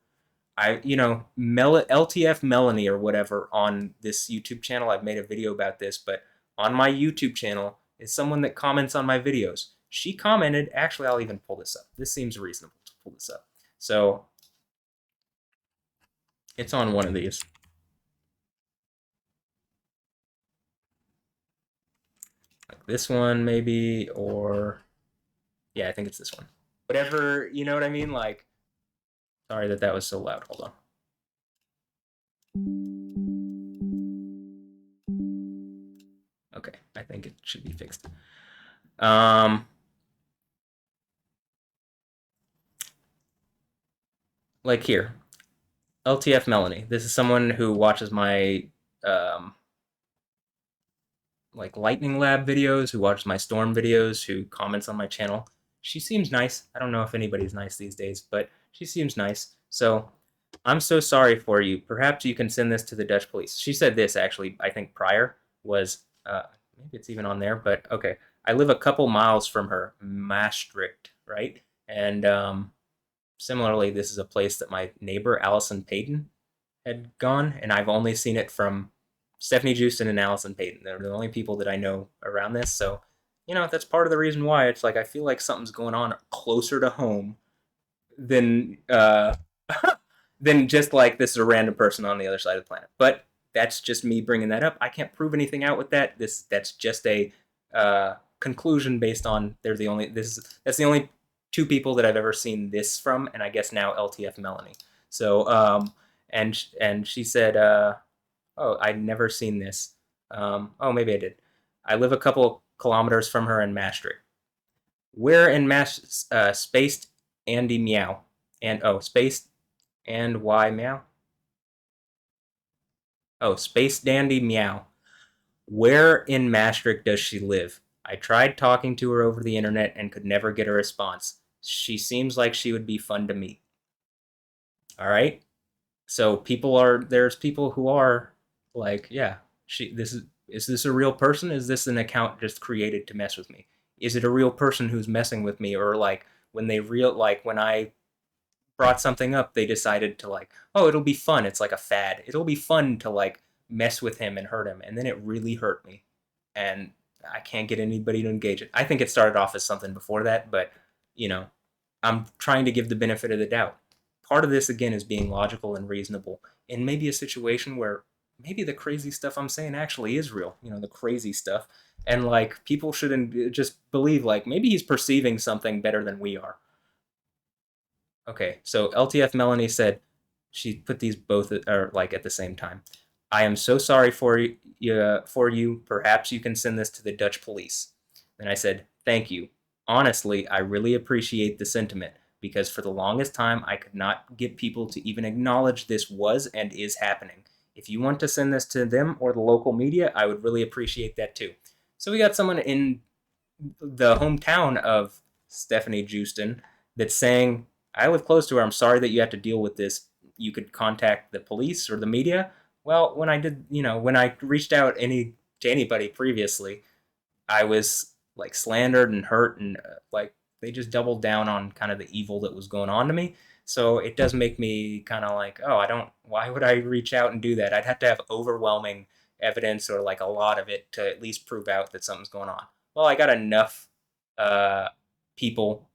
LTF Melanie or whatever on this YouTube channel. I've made a video about this, but on my YouTube channel is someone that comments on my videos. She commented. Actually, I'll even pull this up. This seems reasonable to pull this up. So it's on one of these. Like this one, maybe, or yeah, I think it's this one. Whatever, you know what I mean? Like, sorry that was so loud. Hold on. Okay, I think it should be fixed. Um, like here, LTF Melanie. This is someone who watches my um, like Lightning Lab videos, who watches my Storm videos, who comments on my channel. She seems nice. I don't know if anybody's nice these days, but she seems nice. So I'm so sorry for you. Perhaps you can send this to the Dutch police. She said this actually, I think prior was, maybe it's even on there, but okay. I live a couple miles from her, Maastricht, right? And similarly, this is a place that my neighbor, Allison Payton, had gone, and I've only seen it from Stefanie Joosten and Allison Payton. They're the only people that I know around this. So, that's part of the reason why it's like I feel like something's going on closer to home than than just like this is a random person on the other side of the planet. But that's just me bringing that up. I can't prove anything out with that. That's just a conclusion based on they're the only that's the only two people that I've ever seen this from, and I guess now LTF Melanie. So and she said, oh, I'd never seen this. Oh, maybe I did. I live a couple kilometers from her in Maastricht. Where in Spaced Andy Meow? And oh, Spaced and why Meow? Oh, Space Dandy Meow. Where in Maastricht does she live? I tried talking to her over the internet and could never get a response. She seems like she would be fun to meet. All right. So there's people who are like, yeah, is this a real person? Is this an account just created to mess with me? Is it a real person who's messing with me? Or like when I brought something up, they decided to like, oh, it'll be fun. It's like a fad. It'll be fun to like mess with him and hurt him. And then it really hurt me. And I can't get anybody to engage it. I think it started off as something before that, but you know, I'm trying to give the benefit of the doubt. Part of this again is being logical and reasonable in maybe a situation where maybe the crazy stuff I'm saying actually is real, the crazy stuff. And like people shouldn't just believe like maybe he's perceiving something better than we are. Okay, so LTF Melanie said she put these both are like at the same time. I am so sorry for you. Perhaps you can send this to the Dutch police. Then I said, thank you. Honestly, I really appreciate the sentiment because for the longest time I could not get people to even acknowledge this was and is happening. If you want to send this to them or the local media, I would really appreciate that too. So we got someone in the hometown of Stefanie Joosten that's saying, I live close to her. I'm sorry that you have to deal with this. You could contact the police or the media. Well, when I reached out to anybody previously, I was like slandered and hurt, and like they just doubled down on kind of the evil that was going on to me. So it does make me kind of like, oh, why would I reach out and do that? I'd have to have overwhelming evidence or like a lot of it to at least prove out that something's going on. Well, I got enough uh, people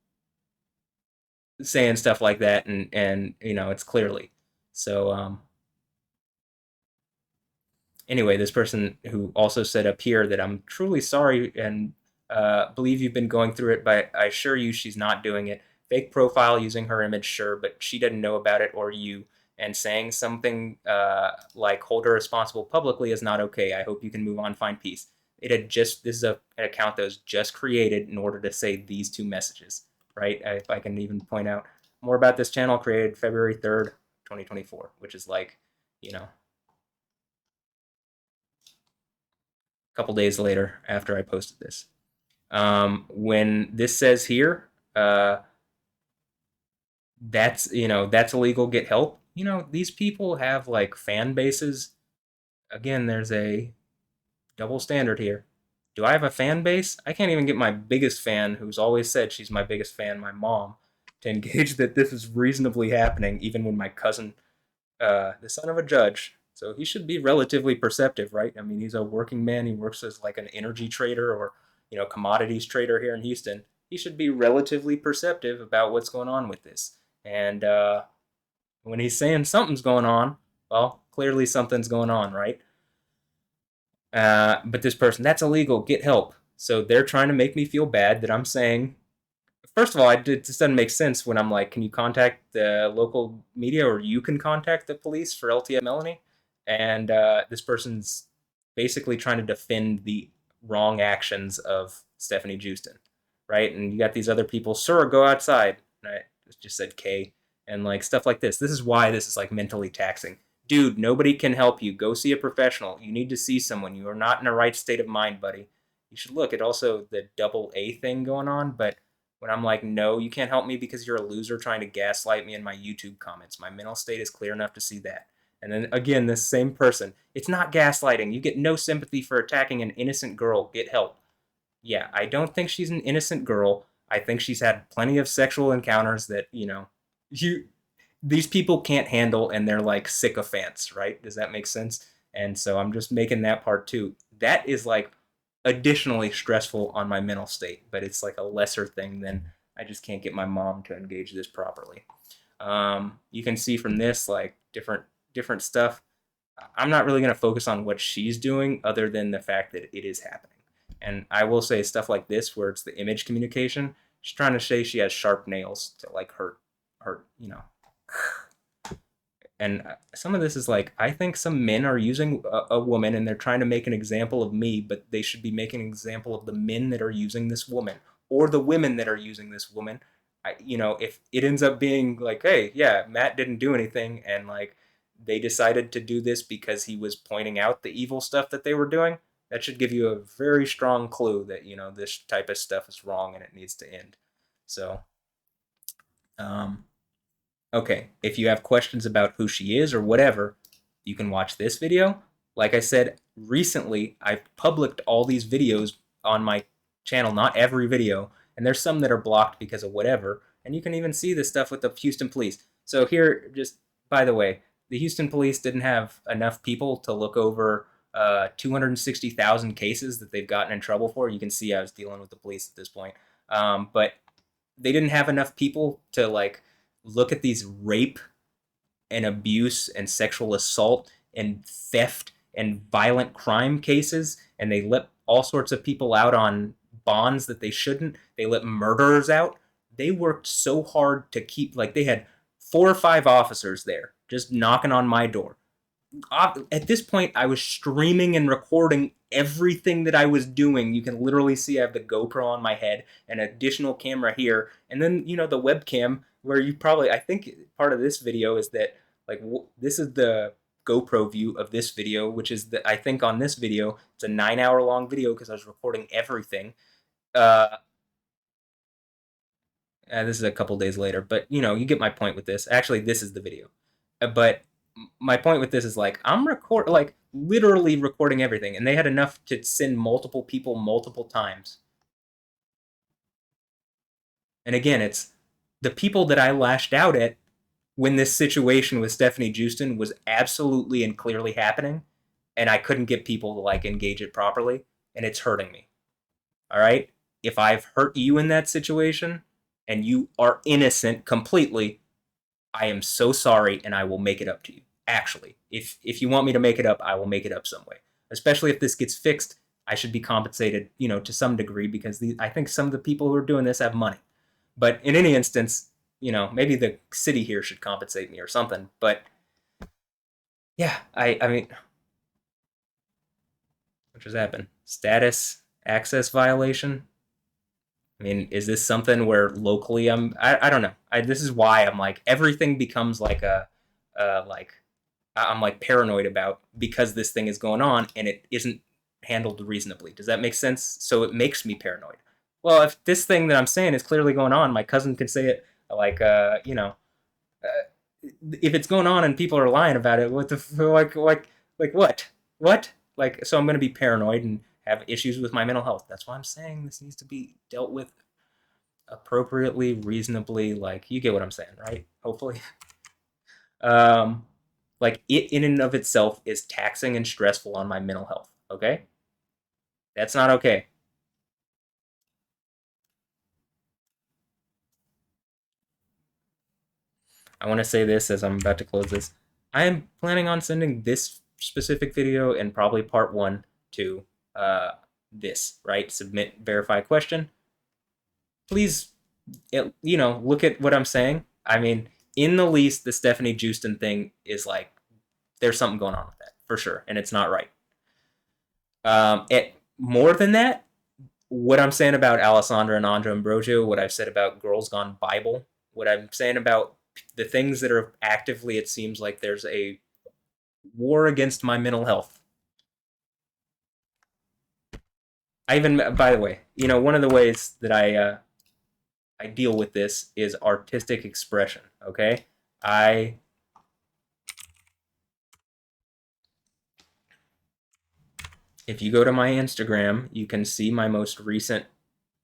saying stuff like that, and it's clearly so. Anyway, this person who also said up here that I'm truly sorry and believe you've been going through it, but I assure you she's not doing it. Fake profile using her image, sure, but she didn't know about it or you. And saying something like hold her responsible publicly is not okay. I hope you can move on, find peace. It had just, this is an account that was just created in order to say these two messages, right? If I can even point out more about this channel, created February 3rd, 2024, which is like, you know, couple days later after I posted this. When this says here, that's illegal. Get help. These people have like fan bases. Again, there's a double standard here. Do I have a fan base? I can't even get my biggest fan, who's always said she's my biggest fan, my mom, to engage that this is reasonably happening, even when my cousin, the son of a judge, so he should be relatively perceptive, right? I mean, he's a working man. He works as like an energy trader or commodities trader here in Houston. He should be relatively perceptive about what's going on with this. And when he's saying something's going on, well, clearly something's going on, right? But this person, that's illegal. Get help. So they're trying to make me feel bad that I'm saying, first of all, it just doesn't make sense when I'm like, can you contact the local media or you can contact the police for LTF Melanie? And this person's basically trying to defend the wrong actions of Stefanie Joosten, right? And you got these other people, sir, go outside. And I just said K, and like stuff like this. This is why this is like mentally taxing. Dude, nobody can help you. Go see a professional. You need to see someone. You are not in a right state of mind, buddy. You should look at also the double A thing going on, but when I'm like, no, you can't help me because you're a loser trying to gaslight me in my YouTube comments. My mental state is clear enough to see that. And then again, this same person, it's not gaslighting. You get no sympathy for attacking an innocent girl. Get help. Yeah, I don't think she's an innocent girl. I think she's had plenty of sexual encounters that, you these people can't handle and they're like sycophants, right? Does that make sense? And so I'm just making that part too. That is like additionally stressful on my mental state, but it's like a lesser thing than I just can't get my mom to engage this properly. You can see from this like different stuff. I'm not really going to focus on what she's doing other than the fact that it is happening. And I will say stuff like this where it's the image communication. She's trying to say she has sharp nails to like hurt. And some of this is like, I think some men are using a woman and they're trying to make an example of me, but they should be making an example of the men that are using this woman or the women that are using this woman. If it ends up being like, hey, yeah, Matt didn't do anything and like they decided to do this because he was pointing out the evil stuff that they were doing, that should give you a very strong clue that, this type of stuff is wrong and it needs to end. So, um, okay, if you have questions about who she is or whatever, you can watch this video. Like I said, recently I've published all these videos on my channel, not every video, and there's some that are blocked because of whatever, and you can even see this stuff with the Houston police. So here, just by the way, the Houston police didn't have enough people to look over 260,000 cases that they've gotten in trouble for. You can see I was dealing with the police at this point. But they didn't have enough people to like look at these rape and abuse and sexual assault and theft and violent crime cases, and they let all sorts of people out on bonds that they shouldn't. They let murderers out. They worked so hard to keep, like, they had 4 or 5 officers there just knocking on my door. At this point, I was streaming and recording everything that I was doing. You can literally see I have the GoPro on my head, an additional camera here, and then the webcam where you probably, I think part of this video is that like this is the GoPro view of this video, which is that I think on this video it's a 9-hour long video because I was recording everything. Uh, this is a couple days later, but you get my point with this. Actually, this is the video, but my point with this is like I'm like literally recording everything, and they had enough to send multiple people multiple times. And again, it's the people that I lashed out at when this situation with Stefanie Joosten was absolutely and clearly happening, and I couldn't get people to like engage it properly, and it's hurting me. All right? If I've hurt you in that situation and you are innocent completely, I am so sorry and I will make it up to you. Actually, if you want me to make it up, I will make it up some way. Especially if this gets fixed, I should be compensated, to some degree, because I think some of the people who are doing this have money. But in any instance, maybe the city here should compensate me or something. But yeah, I mean, what just happened? Status access violation. I mean, is this something where locally I don't know. This is why I'm like everything becomes like like I'm like paranoid about because this thing is going on and it isn't handled reasonably. Does that make sense? So it makes me paranoid. Well, if this thing that I'm saying is clearly going on, my cousin can say it like if it's going on and people are lying about it, what the like what? Like, so I'm going to be paranoid and have issues with my mental health. That's why I'm saying this needs to be dealt with appropriately, reasonably. Like, you get what I'm saying, right? Hopefully. Um, like, it in and of itself is taxing and stressful on my mental health. Okay, that's not okay. I want to say this as I'm about to close this. I am planning on sending this specific video and probably part one to uh, this, right? Submit, verify question. Please, look at what I'm saying. I mean, in the least, the Stefanie Joosten thing is like, there's something going on with that for sure, and it's not right. More than that, what I'm saying about Alessandra and Anja Ambrosio, what I've said about Girls Gone Bible, what I'm saying about the things that are actively, it seems like there's a war against my mental health. I even, by the way, one of the ways that I deal with this is artistic expression. Okay, I if you go to my Instagram, you can see my most recent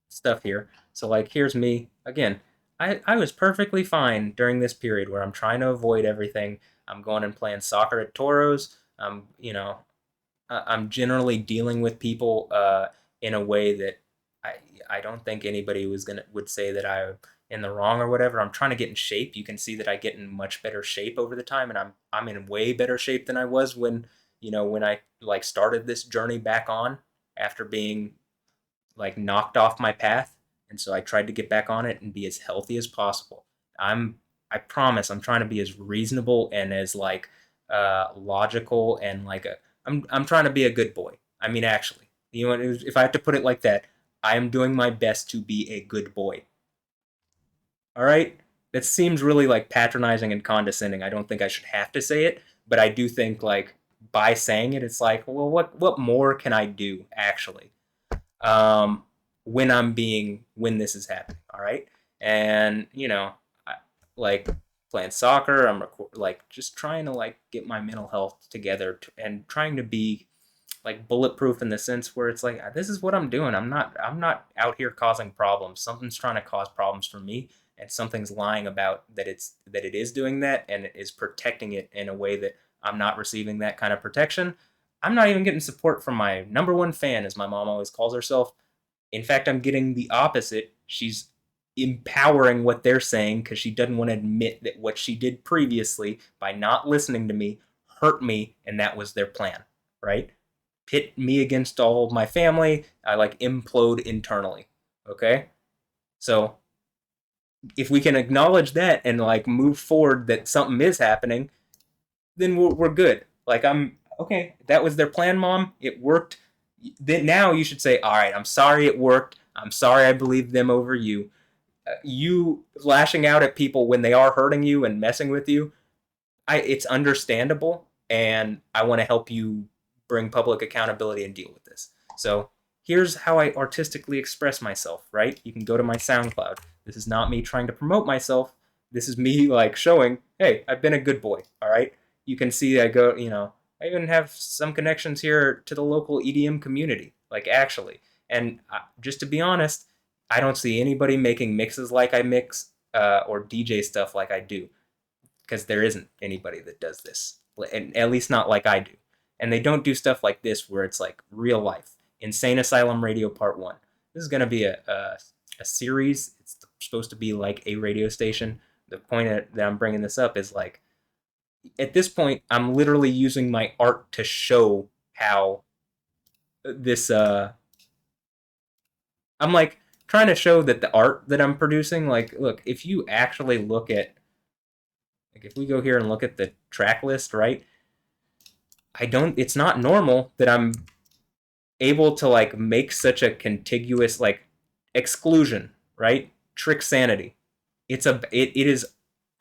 stuff here. So like, here's me again. I was perfectly fine during this period where I'm trying to avoid everything. I'm going and playing soccer at Toros. I'm generally dealing with people in a way that I I don't think anybody would say that I'm in the wrong or whatever. I'm trying to get in shape. You can see that I get in much better shape over the time, and I'm in way better shape than I was when I like started this journey back on after being like knocked off my path. And so I tried to get back on it and be as healthy as possible. I promise I'm trying to be as reasonable and as like logical and like I'm trying to be a good boy. I mean, actually, if I have to put it like that, I am doing my best to be a good boy. All right? That seems really like patronizing and condescending. I don't think I should have to say it, but I do think like by saying it, it's like, well, what more can I do actually? um, when this is happening. All right, and like playing soccer. I'm like just trying to like get my mental health together and trying to be like bulletproof in the sense where it's like this is what I'm doing. I'm not out here causing problems. Something's trying to cause problems for me, and something's lying about that it is doing that and it is protecting it in a way that I'm not receiving that kind of protection. I'm not even getting support from my number one fan, as my mom always calls herself. In fact, I'm getting the opposite. She's empowering what they're saying because she doesn't want to admit that what she did previously by not listening to me hurt me, and that was their plan, right? Pit me against all of my family. I like implode internally. Okay? So if we can acknowledge that and like move forward that something is happening, then we're good. Like, I'm okay. That was their plan, mom. It worked. Then now you should say, all right, I'm sorry it worked. I'm sorry I believed them over you. You lashing out at people when they are hurting you and messing with you, it's understandable, and I want to help you bring public accountability and deal with this. So here's how I artistically express myself, right? You can go to my SoundCloud. This is not me trying to promote myself. This is me like showing, hey, I've been a good boy, all right? You can see I go, I even have some connections here to the local EDM community, like actually. And just to be honest, I don't see anybody making mixes like I mix or DJ stuff like I do because there isn't anybody that does this, and at least not like I do. And they don't do stuff like this where it's like real life. Insane Asylum Radio Part One. This is gonna be a series. It's supposed to be like a radio station. The point that I'm bringing this up is like at this point, I'm literally using my art to show how this I'm like trying to show that the art that I'm producing, like, look, if you actually look at, like, if we go here and look at the track list, right? It's not normal that I'm able to like make such a contiguous like exclusion, right? Trick sanity. It is,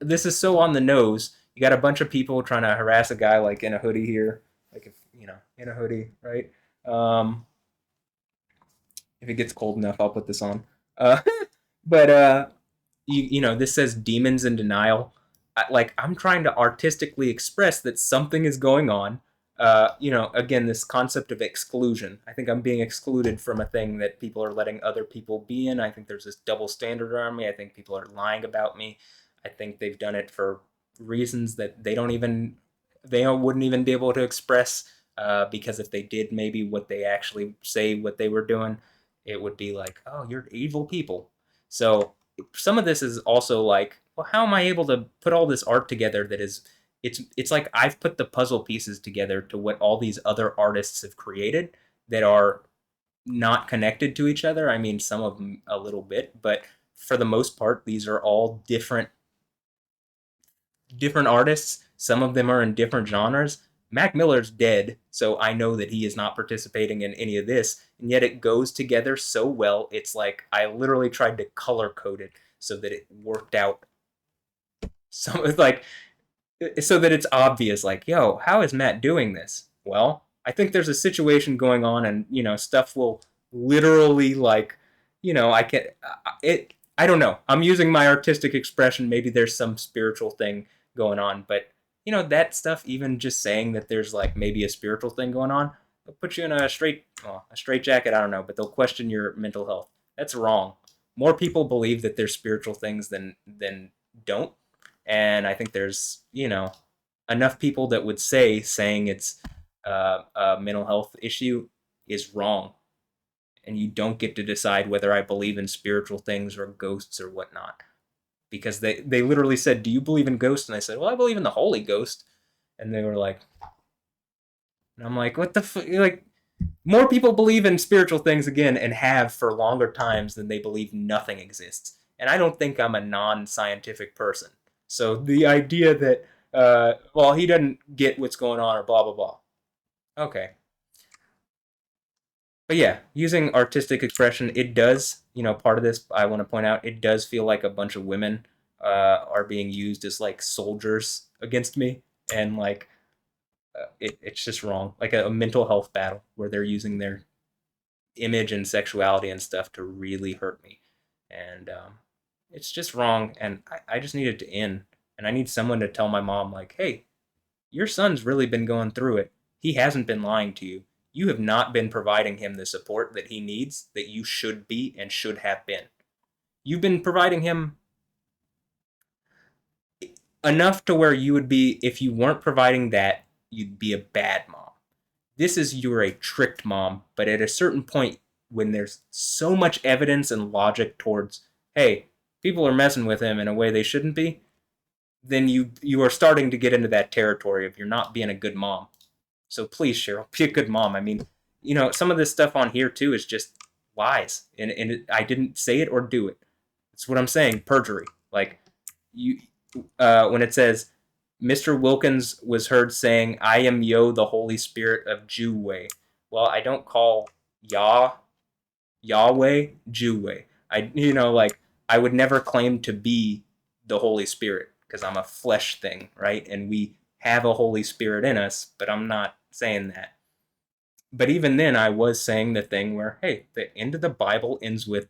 this is so on the nose. You got a bunch of people trying to harass a guy like in a hoodie here, like if you know in a hoodie, right? Um, if it gets cold enough, I'll put this on. Uh, but you know this says demons in denial. Like I'm trying to artistically express that something is going on. You know, again, this concept of exclusion. I think I'm being excluded from a thing that people are letting other people be in. I think there's this double standard around me. I think people are lying about me. I think they've done it for reasons that they wouldn't even be able to express, because if they did, maybe what they actually say what they were doing, it would be like, oh, you're evil people. So some of this is also like, well, how am I able to put all this art together that is, it's like I've put the puzzle pieces together to what all these other artists have created that are not connected to each other. I mean, some of them a little bit, but for the most part, these are all different artists. Some of them are in different genres. Mac Miller's dead, so I know that he is not participating in any of this, and yet it goes together so well. It's like I literally tried to color code it so that it worked out. So it's like so that it's obvious, like, yo, how is Matt doing this? Well, I think there's a situation going on, and you know, stuff will literally like, you know, I can it. I don't know. I'm using my artistic expression. Maybe there's some spiritual thing going on, but you know, that stuff. Even just saying that there's like maybe a spiritual thing going on, they'll put you in a straight jacket. I don't know, but they'll question your mental health. That's wrong. More people believe that there's spiritual things than don't, and I think there's enough people that would say saying it's a mental health issue is wrong, and you don't get to decide whether I believe in spiritual things or ghosts or whatnot, because they literally said, "Do you believe in ghosts?" And I said, "Well, I believe in the Holy Ghost," and they were like, and I'm like, "What the like?" More people believe in spiritual things again and have for longer times than they believe nothing exists. And I don't think I'm a non-scientific person. So the idea that well, he doesn't get what's going on or blah blah blah. Okay. But yeah, using artistic expression, it does, part of this I want to point out, it does feel like a bunch of women are being used as like soldiers against me, and like it's just wrong, like a mental health battle where they're using their image and sexuality and stuff to really hurt me. And it's just wrong. And I just need it to end. And I need someone to tell my mom, like, hey, your son's really been going through it. He hasn't been lying to you. You have not been providing him the support that he needs, that you should be and should have been. You've been providing him enough to where you would be, if you weren't providing that, you'd be a bad mom. This is, you're a tricked mom, but at a certain point, when there's so much evidence and logic towards, hey, people are messing with him in a way they shouldn't be, then you are starting to get into that territory of you're not being a good mom. So please, Cheryl, be a good mom. I mean, some of this stuff on here too is just lies, and I didn't say it or do it. That's what I'm saying, perjury. Like, you, when it says Mr. Wilkins was heard saying, "I am Yo, the Holy Spirit of Jew Way." Well, I don't call Yahweh Jew Way. Like, I would never claim to be the Holy Spirit because I'm a flesh thing, right? And we have a Holy Spirit in us, but I'm not saying that. But even then, I was saying the thing where, hey, the end of the Bible ends with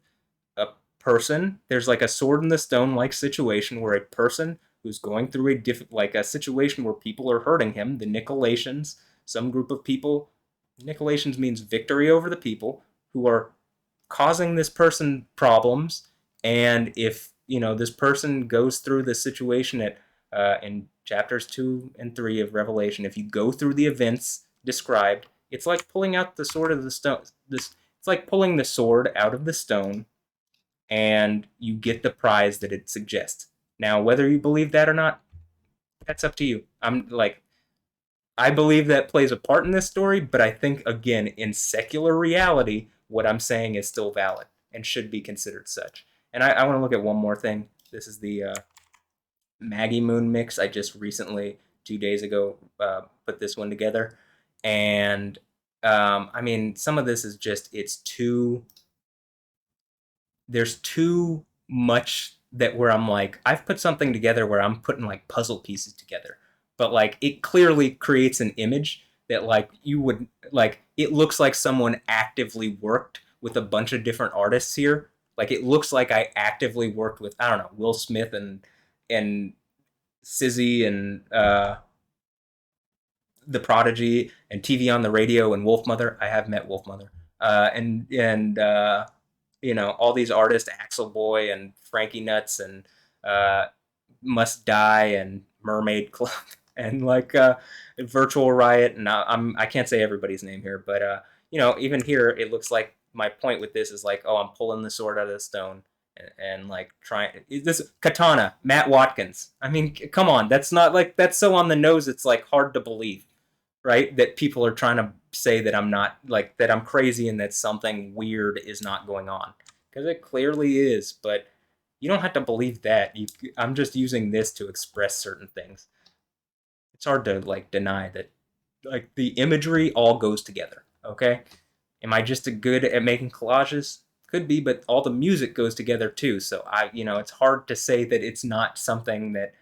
a person. There's like a sword in the stone like situation where a person who's going through like a situation where people are hurting him, the Nicolaitans, some group of people. Nicolaitans means victory over the people who are causing this person problems. And if this person goes through the situation at in chapters 2 and 3 of Revelation, if you go through the events described, it's like pulling out the sword of the stone. It's like pulling the sword out of the stone, and you get the prize that it suggests. Now, whether you believe that or not, That's up to you. I'm like, I believe that plays a part in this story, but I think, again, in secular reality, what I'm saying is still valid and should be considered such. And I want to look at one more thing. This is the Maggie Moon mix. I just recently, 2 days ago, put this one together. And I mean, some of this is just, it's too, there's too much that where I'm like, I've put something together where I'm putting like puzzle pieces together, but like it clearly creates an image that like you would like. It looks like someone actively worked with a bunch of different artists here. Like it looks like I actively worked with, I don't know, Will Smith and Sizzy and the Prodigy and TV on the Radio and Wolfmother. I have met Wolfmother. And you know, all these artists, Axel Boy and Frankie Nuts and uh, Must Die and Mermaid Club and like Virtual Riot. And I can't say everybody's name here, but you know, even here it looks like my point with this is like, oh, I'm pulling the sword out of the stone and like trying this Katana, Matt Watkins. I mean, come on, that's not like that's so on the nose. It's like hard to believe, right? That people are trying to say that I'm not like that I'm crazy and that something weird is not going on because it clearly is. But you don't have to believe that. I'm just using this to express certain things. It's hard to like deny that like the imagery all goes together. Okay, am I just a good at making collages? Could be, but all the music goes together too. So you know, it's hard to say that it's not something that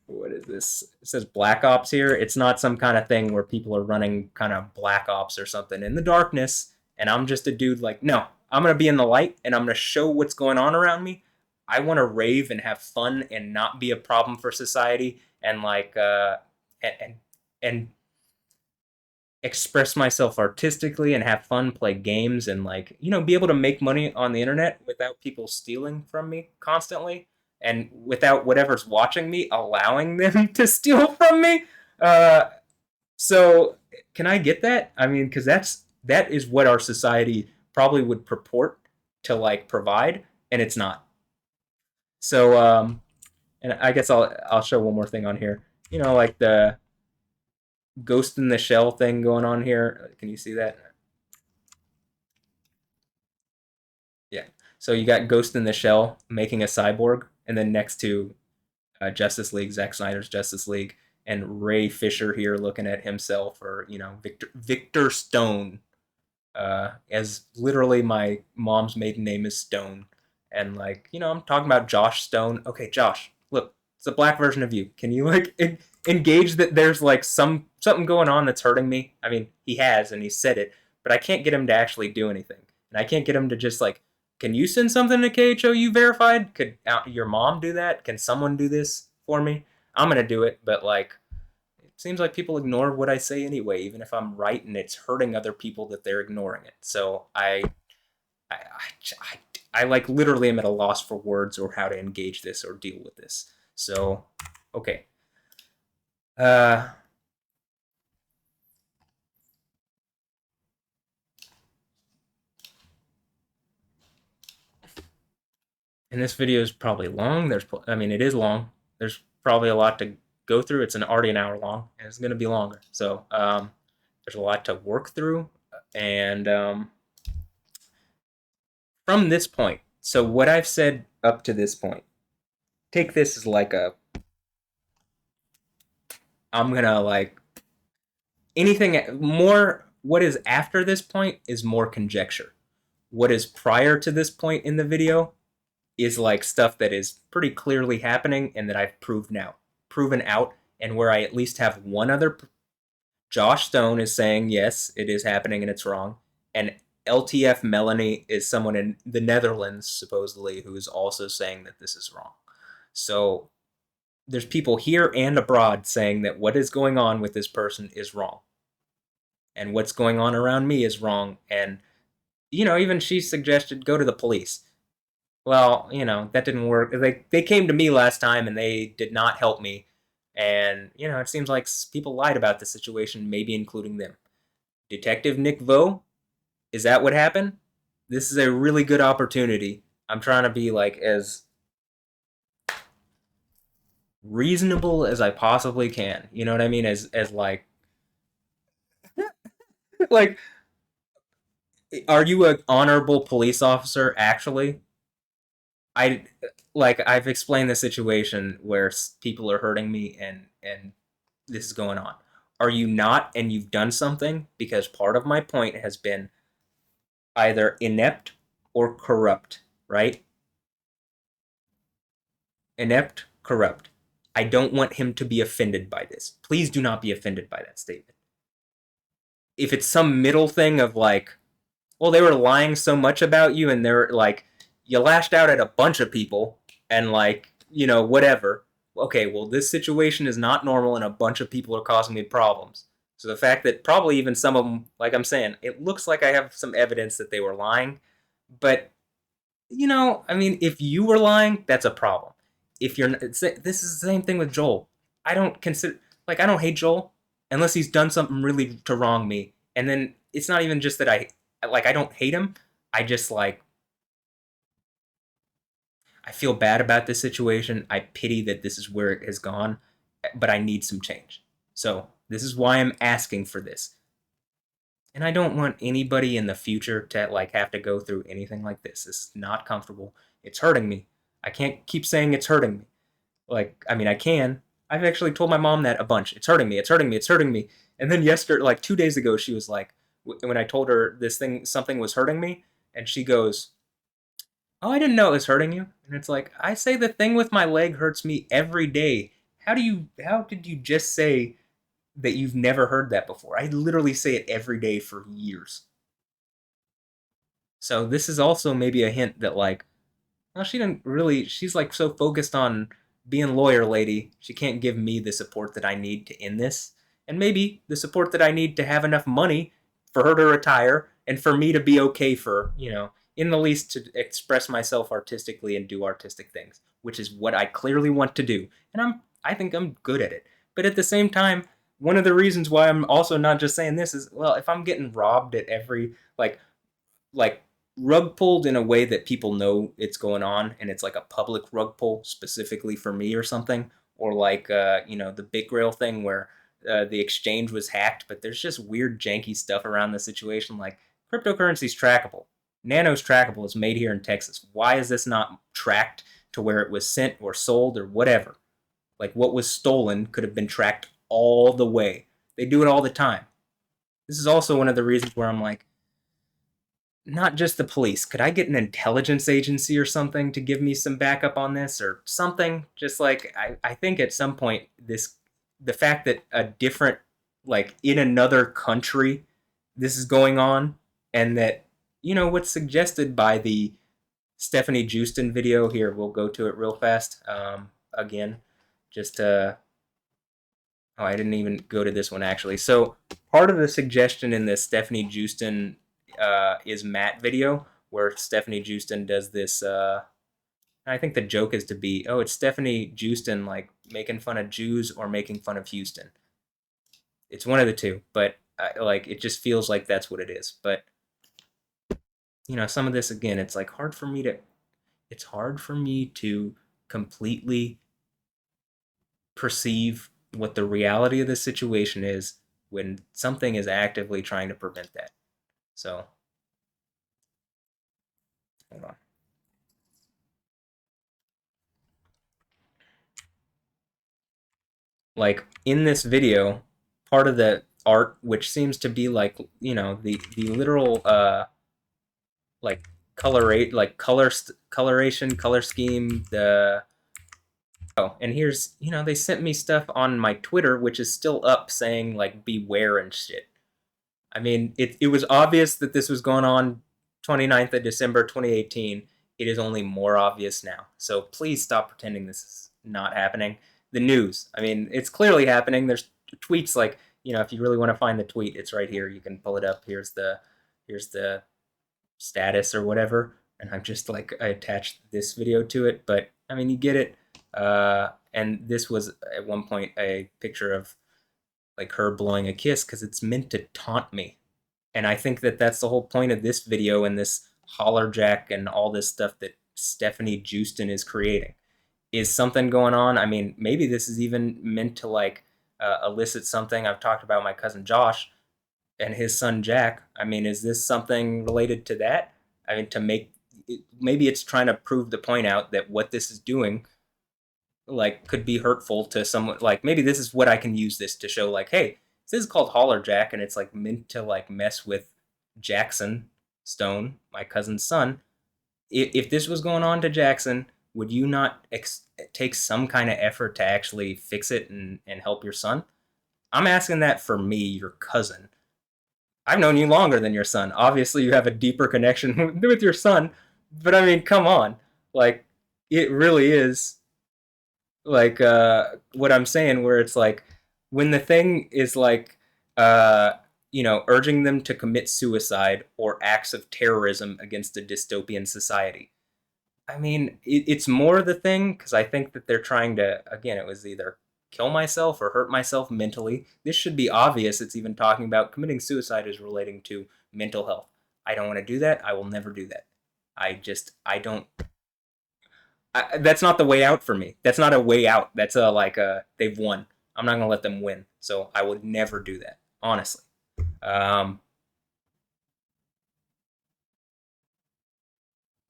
what is this? It says Black Ops here. It's not some kind of thing where people are running kind of Black Ops or something in the darkness, and I'm just a dude like, no, I'm gonna be in the light and I'm gonna show what's going on around me. I want to rave and have fun and not be a problem for society and like and and express myself artistically and have fun, play games, and like you know be able to make money on the internet without people stealing from me constantly and without whatever's watching me allowing them to steal from me. uh so can I get that? I mean, because that is what our society probably would purport to like provide, and it's not. So and I guess I'll show one more thing on here. You know, like the ghost in the shell thing going on here. Can you see that? Yeah. So you got Ghost in the Shell making a cyborg, and then next to Justice League, Zack Snyder's Justice League, and Ray Fisher here looking at himself, or you know Victor Stone, as literally my mom's maiden name is Stone, and like you know I'm talking about Josh Stone. Okay, Josh, look, it's a black version of you. Can you like engage that there's like something going on that's hurting me? I mean, he has and he said it, but I can't get him to actually do anything, and I can't get him to just like. Can you send something to KHOU verified? Could your mom do that? Can someone do this for me? I'm gonna do it, but like it seems like people ignore what I say anyway, even if I'm right and it's hurting other people that they're ignoring it. So I, I, I like literally am at a loss for words or how to engage this or deal with this. So, okay. Uh, and this video is probably long. I mean, it is long. There's probably a lot to go through. It's already an hour long, and it's going to be longer. So, there's a lot to work through, and from this point. So, what I've said up to this point, take this as like a I'm gonna like anything more. What is after this point is more conjecture. What is prior to this point in the video is like stuff that is pretty clearly happening and that I've proven out, and where I at least have one other. Josh Stone is saying yes, it is happening and it's wrong, and LTF Melanie is someone in the Netherlands supposedly who is also saying that this is wrong. So there's people here and abroad saying that what is going on with this person is wrong, and what's going on around me is wrong, and you know even she suggested go to the police. Well, you know, that didn't work. They came to me last time and they did not help me. And, you know, it seems like people lied about the situation, maybe including them. Detective Nick Vo, is that what happened? This is a really good opportunity. I'm trying to be like as reasonable as I possibly can. You know what I mean? As like are you an honorable police officer actually? I I've explained the situation where people are hurting me and this is going on. Are you not and you've done something? Because part of my point has been either inept or corrupt, right? Inept, corrupt. I don't want him to be offended by this. Please do not be offended by that statement. If it's some middle thing of like, well, they were lying so much about you and they're like, you lashed out at a bunch of people and like, whatever. Okay, well, this situation is not normal and a bunch of people are causing me problems. So the fact that probably even some of them, like I'm saying, it looks like I have some evidence that they were lying, but I mean, if you were lying, that's a problem. If you're, this is the same thing with Joel. I don't consider, I don't hate Joel unless he's done something really to wrong me. And then it's not even just that I don't hate him. I just I feel bad about this situation. I pity that this is where it has gone, but I need some change. So this is why I'm asking for this. And I don't want anybody in the future to have to go through anything like this. This is not comfortable. It's hurting me. I can't keep saying it's hurting me. I mean, I can. I've actually told my mom that a bunch. It's hurting me. It's hurting me. It's hurting me. And then yesterday, 2 days ago, she was like, when I told her something was hurting me, and she goes, "Oh, I didn't know it was hurting you." And it's like, I say the thing with my leg hurts me every day. How did you just say that you've never heard that before? I literally say it every day for years. So this is also maybe a hint that well, she didn't really. She's so focused on being lawyer lady, she can't give me the support that I need to end this, and maybe the support that I need to have enough money for her to retire and for me to be okay for in the least to express myself artistically and do artistic things, which is what I clearly want to do, and I think I'm good at it. But at the same time, one of the reasons why I'm also not just saying this is, well, if I'm getting robbed at every like rug pulled in a way that people know it's going on and it's like a public rug pull specifically for me or something, or the big rail thing where the exchange was hacked, but there's just weird janky stuff around the situation. Like, cryptocurrency's trackable, nano's trackable, it's made here in Texas. Why is this not tracked to where it was sent or sold or whatever? Like, what was stolen could have been tracked all the way. They do it all the time. This is also one of the reasons where I'm like, not just the police. Could I get an intelligence agency or something to give me some backup on this or something? Just I think at some point the fact that a different in another country this is going on, and that what's suggested by the Stefanie Joosten video here, we'll go to it real fast again, just oh, I didn't even go to this one actually. So part of the suggestion in this Stefanie Joosten is MAAT video, where Stefanie Joosten does this. I think the joke is to be, oh, it's Stefanie Joosten making fun of Jews or making fun of Houston. It's one of the two, but it just feels like that's what it is. But some of this again, it's hard for me to. It's hard for me to completely perceive what the reality of the situation is when something is actively trying to prevent that. So, hold on. In this video, part of the art, which seems to be the literal colorate coloration color scheme, the oh, and here's they sent me stuff on my Twitter, which is still up, saying beware and shit. I mean, it was obvious that this was going on 29th of December 2018. It is only more obvious now. So please stop pretending this is not happening. The news, I mean, it's clearly happening. There's tweets if you really want to find the tweet, it's right here. You can pull it up. Here's the status or whatever. And I'm just I attached this video to it. But I mean, you get it. And this was at one point a picture of her blowing a kiss because it's meant to taunt me. And I think that that's the whole point of this video and this holler jack and all this stuff that Stefanie Joosten is creating. Is something going on? I mean, maybe this is even meant to like elicit something. I've talked about my cousin Josh and his son Jack. I mean, is this something related to that? I mean, to make maybe it's trying to prove the point out that what this is doing like could be hurtful to someone. Like maybe this is what I can use this to show. Like, hey, this is called Holler Jack, and it's like meant to like mess with Jackson Stone, my cousin's son. If this was going on to Jackson, would you not take some kind of effort to actually fix it and help your son? I'm asking that for me, your cousin. I've known you longer than your son. Obviously, you have a deeper connection with your son, but I mean, come on. Like, it really is like what I'm saying, where it's like when the thing is like, uh, urging them to commit suicide or acts of terrorism against a dystopian society. I mean, it's more the thing because I think that they're trying to, again, it was either kill myself or hurt myself mentally. This should be obvious. It's even talking about committing suicide is relating to mental health. I don't want to do that. I will never do that. I don't. That's not the way out for me. That's not a way out. That's a like they've won. I'm not gonna let them win. So I would never do that, honestly. Um,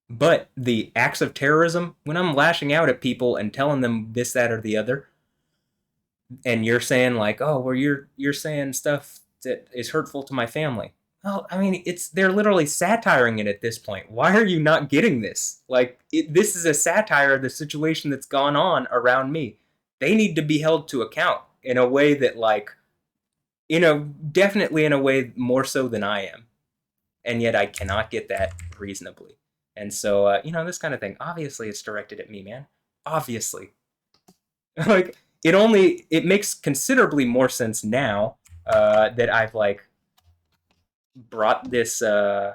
but the acts of terrorism, when I'm lashing out at people and telling them this, that, or the other, and you're saying like, oh, well, you're saying stuff that is hurtful to my family. Well, I mean, it's they're literally satiring it at this point. Why are you not getting this? Like, this is a satire of the situation that's gone on around me. They need to be held to account in a way that, like, definitely in a way more so than I am, and yet I cannot get that reasonably. And so, this kind of thing. Obviously, it's directed at me, man. Obviously, like it makes considerably more sense now that I've like brought this oh.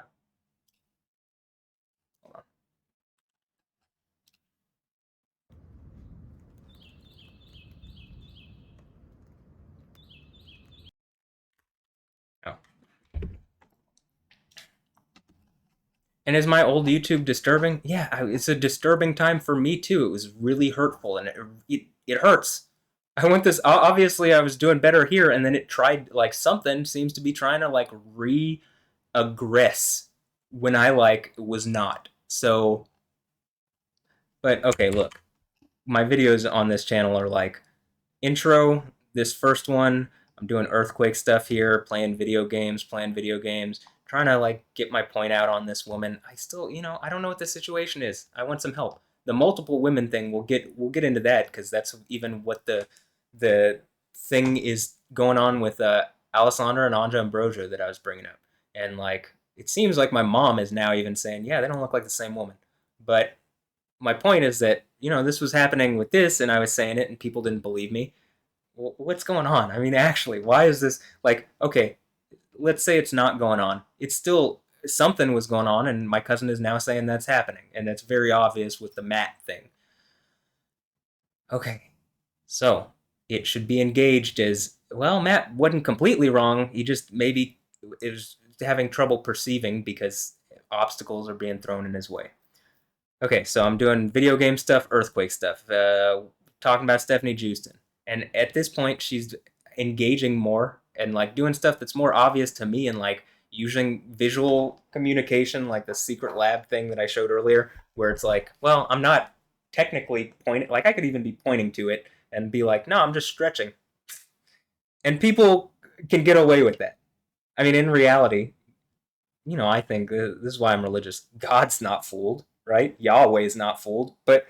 And is my old YouTube disturbing? Yeah, it's a disturbing time for me too. It was really hurtful and it hurts. I went this obviously I was doing better here and then it tried like something seems to be trying to like re-aggress when I like was not. So, but okay, look. My videos on this channel are like intro, this first one, I'm doing earthquake stuff here, playing video games, trying to like get my point out on this woman. I still, I don't know what the situation is. I want some help. The multiple women thing, we'll get into that because that's even what the thing is going on with Alessandra and Anja Ambrosio that I was bringing up. And like it seems like my mom is now even saying, yeah, they don't look like the same woman. But my point is that this was happening with this and I was saying it and people didn't believe me. What's going on? I mean, actually, why is this like okay, let's say it's not going on, it's still something was going on and my cousin is now saying that's happening and that's very obvious with the MAAT thing. Okay, so it should be engaged as well. Matt wasn't completely wrong, he just maybe is having trouble perceiving because obstacles are being thrown in his way. Okay, so I'm doing video game stuff, earthquake stuff, talking about Stefanie Joosten. And at this point, she's engaging more and like doing stuff that's more obvious to me and like using visual communication, like the secret lab thing that I showed earlier, where it's like, well, I'm not technically pointing, like I could even be pointing to it and be like, no, I'm just stretching. And people can get away with that. I mean, in reality, I think this is why I'm religious. God's not fooled, right? Yahweh's not fooled, but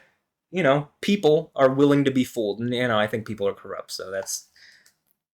people are willing to be fooled, and I think people are corrupt. So that's,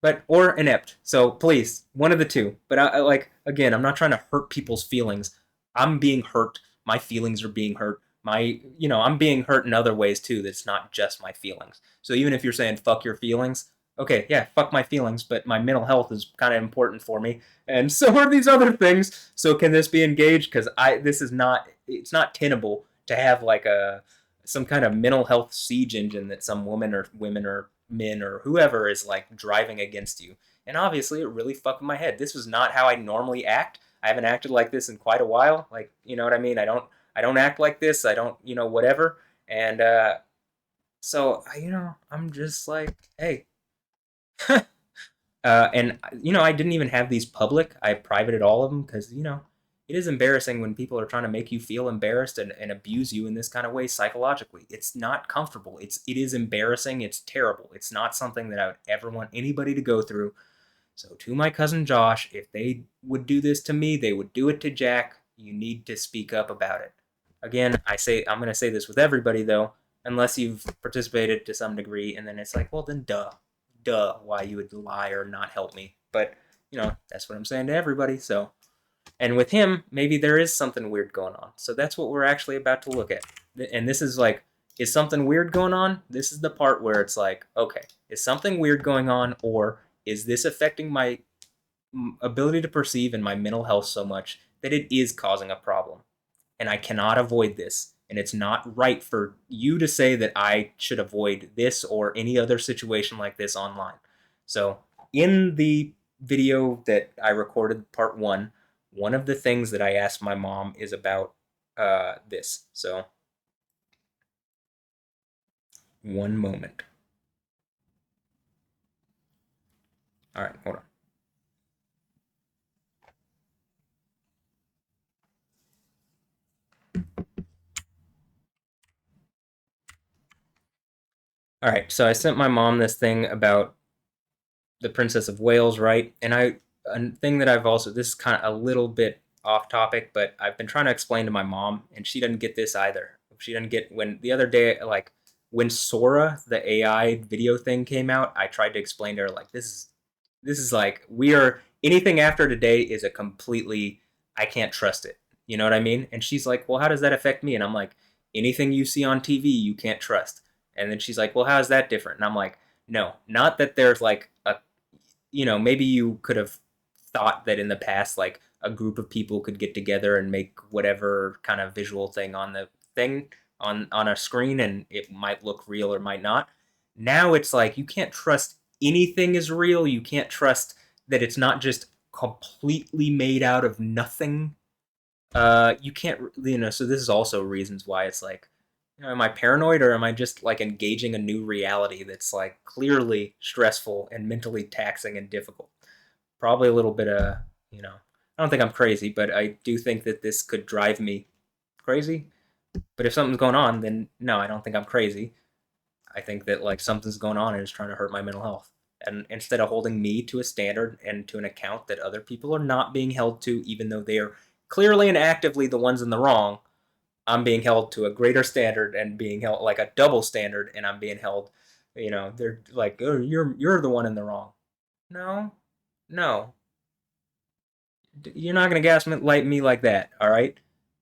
but or inept. So please, one of the two. But I like again, I'm not trying to hurt people's feelings. I'm being hurt. My feelings are being hurt. I'm being hurt in other ways too. That's not just my feelings. So even if you're saying fuck your feelings, okay, yeah, fuck my feelings, but my mental health is kind of important for me, and so are these other things. So can this be engaged? Because this is not. It's not tenable to have like a some kind of mental health siege engine that some woman or women or men or whoever is like driving against you. And obviously, it really fucked with my head. This was not how I normally act. I haven't acted like this in quite a while. Like, you know what I mean? I don't act like this. I don't, whatever. And So I'm just like, hey, and I didn't even have these public. I privated all of them because it is embarrassing when people are trying to make you feel embarrassed and abuse you in this kind of way psychologically. It's not comfortable. It is embarrassing. It's terrible. It's not something that I would ever want anybody to go through. So to my cousin Josh, if they would do this to me, they would do it to Jack. You need to speak up about it. Again, I'm going to say this with everybody though, unless you've participated to some degree, and then it's like, well, then duh, why you would lie or not help me. But that's what I'm saying to everybody. So, and with him, maybe there is something weird going on. So that's what we're actually about to look at. And this is like, is something weird going on? This is the part where it's like, okay, is something weird going on, or is this affecting my ability to perceive and my mental health so much that it is causing a problem? And I cannot avoid this. And it's not right for you to say that I should avoid this or any other situation like this online. So, in the video that I recorded, part one of the things that I asked my mom is about this. So, one moment. All right, hold on. All right, so I sent my mom this thing about the Princess of Wales, right? And a thing that I've also, this is kind of a little bit off topic, but I've been trying to explain to my mom, and she doesn't get this either. She doesn't get when the other day, like when Sora, the AI video thing came out, I tried to explain to her like this is like we are anything after today is a completely I can't trust it. You know what I mean? And she's like, well, how does that affect me? And I'm like, anything you see on TV, you can't trust. And then she's like, well, how is that different? And I'm like, no, not that there's like a maybe you could have thought that in the past, like a group of people could get together and make whatever kind of visual thing on the thing on a screen, and it might look real or might not. Now it's like you can't trust anything is real. You can't trust that it's not just completely made out of nothing. You can't, so this is also reasons why it's like, am I paranoid or am I just like engaging a new reality that's like clearly stressful and mentally taxing and difficult? Probably a little bit of, I don't think I'm crazy, but I do think that this could drive me crazy. But if something's going on, then no, I don't think I'm crazy. I think that like something's going on and it's trying to hurt my mental health. And instead of holding me to a standard and to an account that other people are not being held to, even though they are clearly and actively the ones in the wrong, I'm being held to a greater standard and being held like a double standard, and I'm being held. They're like, oh, you're the one in the wrong. No, no, you're not gonna gaslight me like that, all right?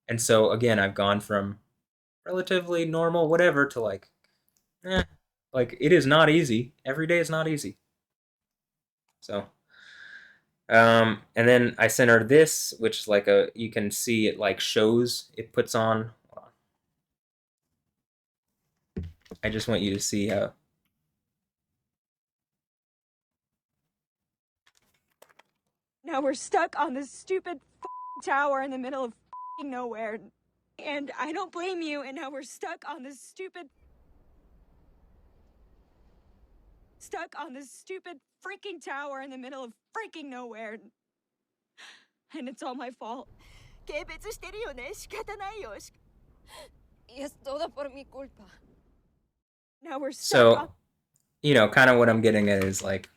And so again, I've gone from relatively normal, whatever, to like, eh, like it is not easy. Every day is not easy. So, and then I sent her this, which is like you can see it like shows it puts on. I just want you to see how. Now we're stuck on this stupid tower in the middle of nowhere. And I don't blame you, and now we're stuck on this freaking tower in the middle of freaking nowhere. And it's all my fault. 軽蔑してるよね。仕方ないよ。Y es todo por mi culpa. Now we're stuck on. So, kind of what I'm getting at is like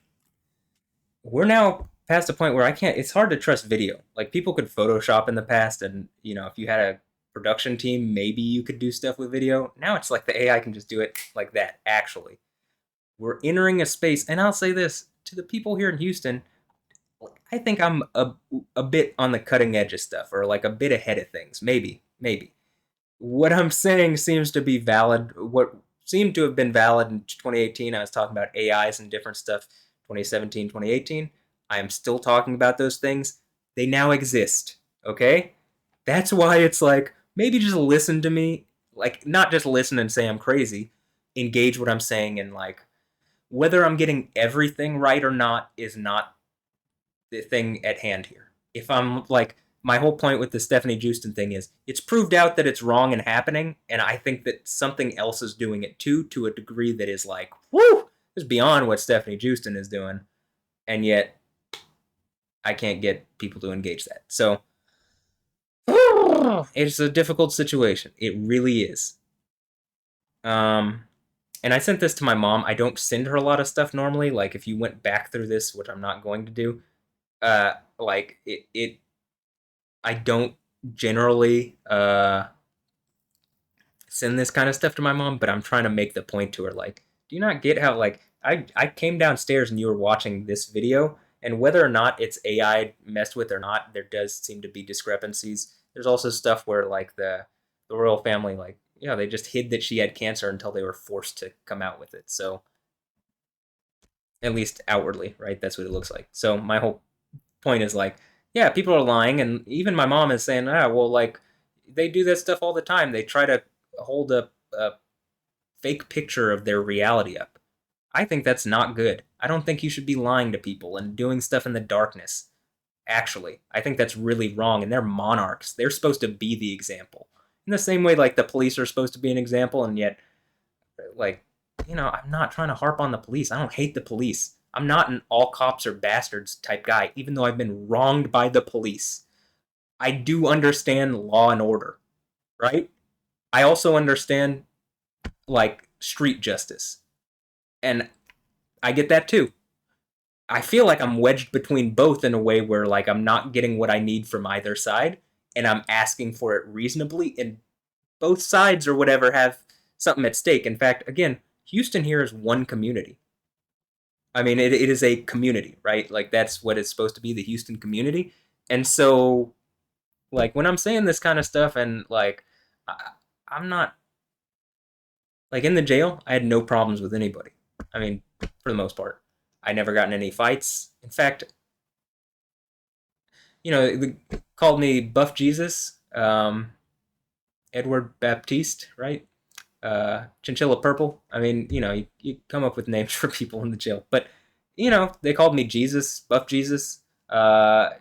we're now past the point where I can't. It's hard to trust video. Like people could Photoshop in the past, and if you had a production team, maybe you could do stuff with video. Now it's like the AI can just do it like that. Actually, we're entering a space, and I'll say this to the people here in Houston. I think I'm a bit on the cutting edge of stuff, or like a bit ahead of things. Maybe. What I'm saying seems to be valid. What seemed to have been valid in 2018, I was talking about AIs and different stuff. 2017, 2018, I am still talking about those things. They now exist. Okay? That's why it's like, maybe just listen to me. Like, not just listen and say I'm crazy. Engage what I'm saying, and like, whether I'm getting everything right or not is not the thing at hand here. If I'm like my whole point with the Stefanie Joosten thing is it's proved out that it's wrong and happening, and I think that something else is doing it too, to a degree that is like, woo, it's beyond what Stefanie Joosten is doing, and yet I can't get people to engage that. So it's a difficult situation. It really is. Um, and I sent this to my mom. I don't send her a lot of stuff normally. Like if you went back through this, which I'm not going to do, like it I don't generally send this kind of stuff to my mom, but I'm trying to make the point to her, like, do you not get how, like, I came downstairs and you were watching this video, and whether or not it's AI messed with or not, there does seem to be discrepancies. There's also stuff where like the royal family, like, yeah, they just hid that she had cancer until they were forced to come out with it. So at least outwardly, right? That's what it looks like. So my whole point is like, yeah, people are lying, and even my mom is saying, well, like they do that stuff all the time. They try to hold a fake picture of their reality up. I think that's not good. I don't think you should be lying to people and doing stuff in the darkness. Actually, I think that's really wrong. And they're monarchs. They're supposed to be the example. In the same way, like the police are supposed to be an example, and yet, like, I'm not trying to harp on the police. I don't hate the police. I'm not an all cops are bastards type guy, even though I've been wronged by the police. I do understand law and order, right? I also understand like street justice. And I get that too. I feel like I'm wedged between both in a way where like I'm not getting what I need from either side, and I'm asking for it reasonably, and both sides or whatever have something at stake. In fact, again, Houston here is one community. I mean, it is a community, right? Like that's what it's supposed to be, the Houston community. And so like when I'm saying this kind of stuff, and like I, I'm not like in the jail, I had no problems with anybody. I mean, for the most part, I never got in any fights. In fact, they called me Buff Jesus, Edward Baptiste, right? Chinchilla Purple. I mean, you come up with names for people in the jail, but they called me Jesus, Buff Jesus. I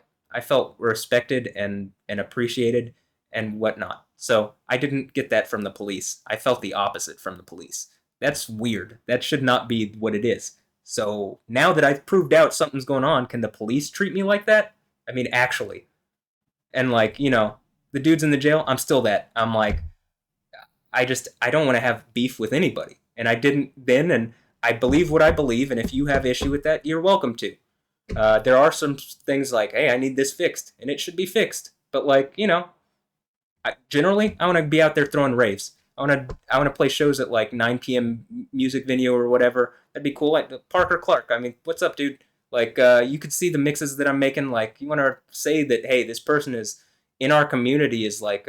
felt respected and appreciated and whatnot. So I didn't get that from the police. I felt the opposite from the police. That's weird. That should not be what it is. So now that I've proved out something's going on, can the police treat me like that? I mean, actually. And like, the dudes in the jail, I'm still that. I'm like, I don't want to have beef with anybody. And I didn't then, and I believe what I believe, and if you have issue with that, you're welcome to. There are some things like, hey, I need this fixed, and it should be fixed. But like, generally, I want to be out there throwing raves. I want to play shows at like 9 p.m. music venue or whatever. That'd be cool. Like Parker Clark. I mean, what's up, dude? Like, you could see the mixes that I'm making. Like, you want to say that, hey, this person is in our community is like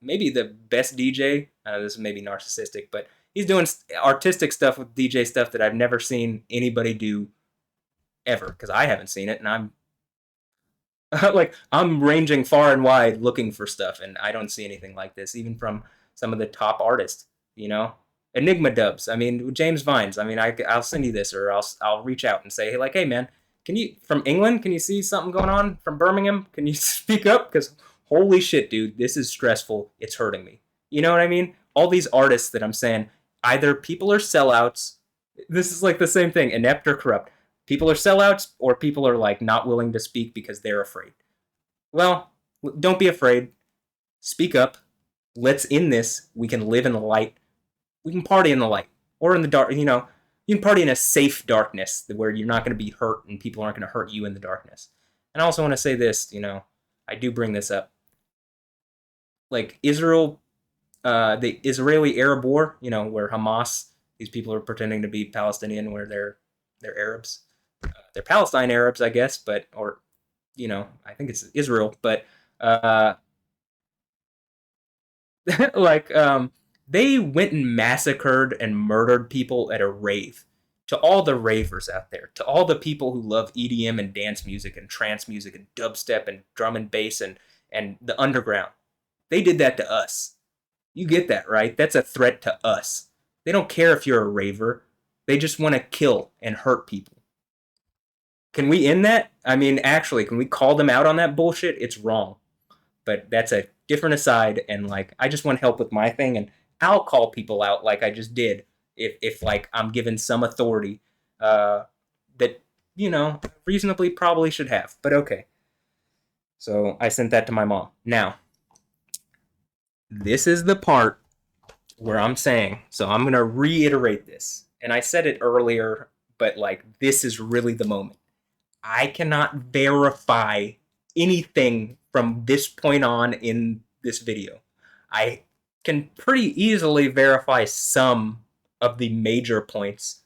maybe the best DJ. This is maybe narcissistic, but he's doing artistic stuff with DJ stuff that I've never seen anybody do ever, because I haven't seen it, and I'm like I'm ranging far and wide looking for stuff, and I don't see anything like this, even from some of the top artists. Enigma dubs. I mean, James Vines. I mean, I'll send you this, or I'll reach out and say, hey, like, hey man, can you from England? Can you see something going on from Birmingham? Can you speak up? Because holy shit, dude, this is stressful. It's hurting me. You know what I mean? All these artists that I'm saying, either people are sellouts. This is like the same thing, inept or corrupt. People are sellouts, or people are like not willing to speak because they're afraid. Well, don't be afraid. Speak up. Let's in this. We can live in the light. We can party in the light or in the dark. You can party in a safe darkness where you're not going to be hurt and people aren't going to hurt you in the darkness. And I also want to say this. I do bring this up. Like Israel, the Israeli Arab War. Where Hamas, these people are pretending to be Palestinian, where they're Arabs. They're Palestine Arabs, I guess, but I think it's Israel, but like they went and massacred and murdered people at a rave. To all the ravers out there, to all the people who love EDM and dance music and trance music and dubstep and drum and bass and the underground, they did that to us. You get that, right? That's a threat to us. They don't care if you're a raver. They just want to kill and hurt people. Can we end that? I mean, actually, can we call them out on that bullshit? It's wrong. But that's a different aside, and like I just want help with my thing, and I'll call people out like I just did if like I'm given some authority that reasonably probably should have. But okay, so I sent that to my mom. Now this is the part where I'm saying, so I'm gonna reiterate this, and I said it earlier, but like this is really the moment. I cannot verify anything from this point on in this video. I can pretty easily verify some of the major points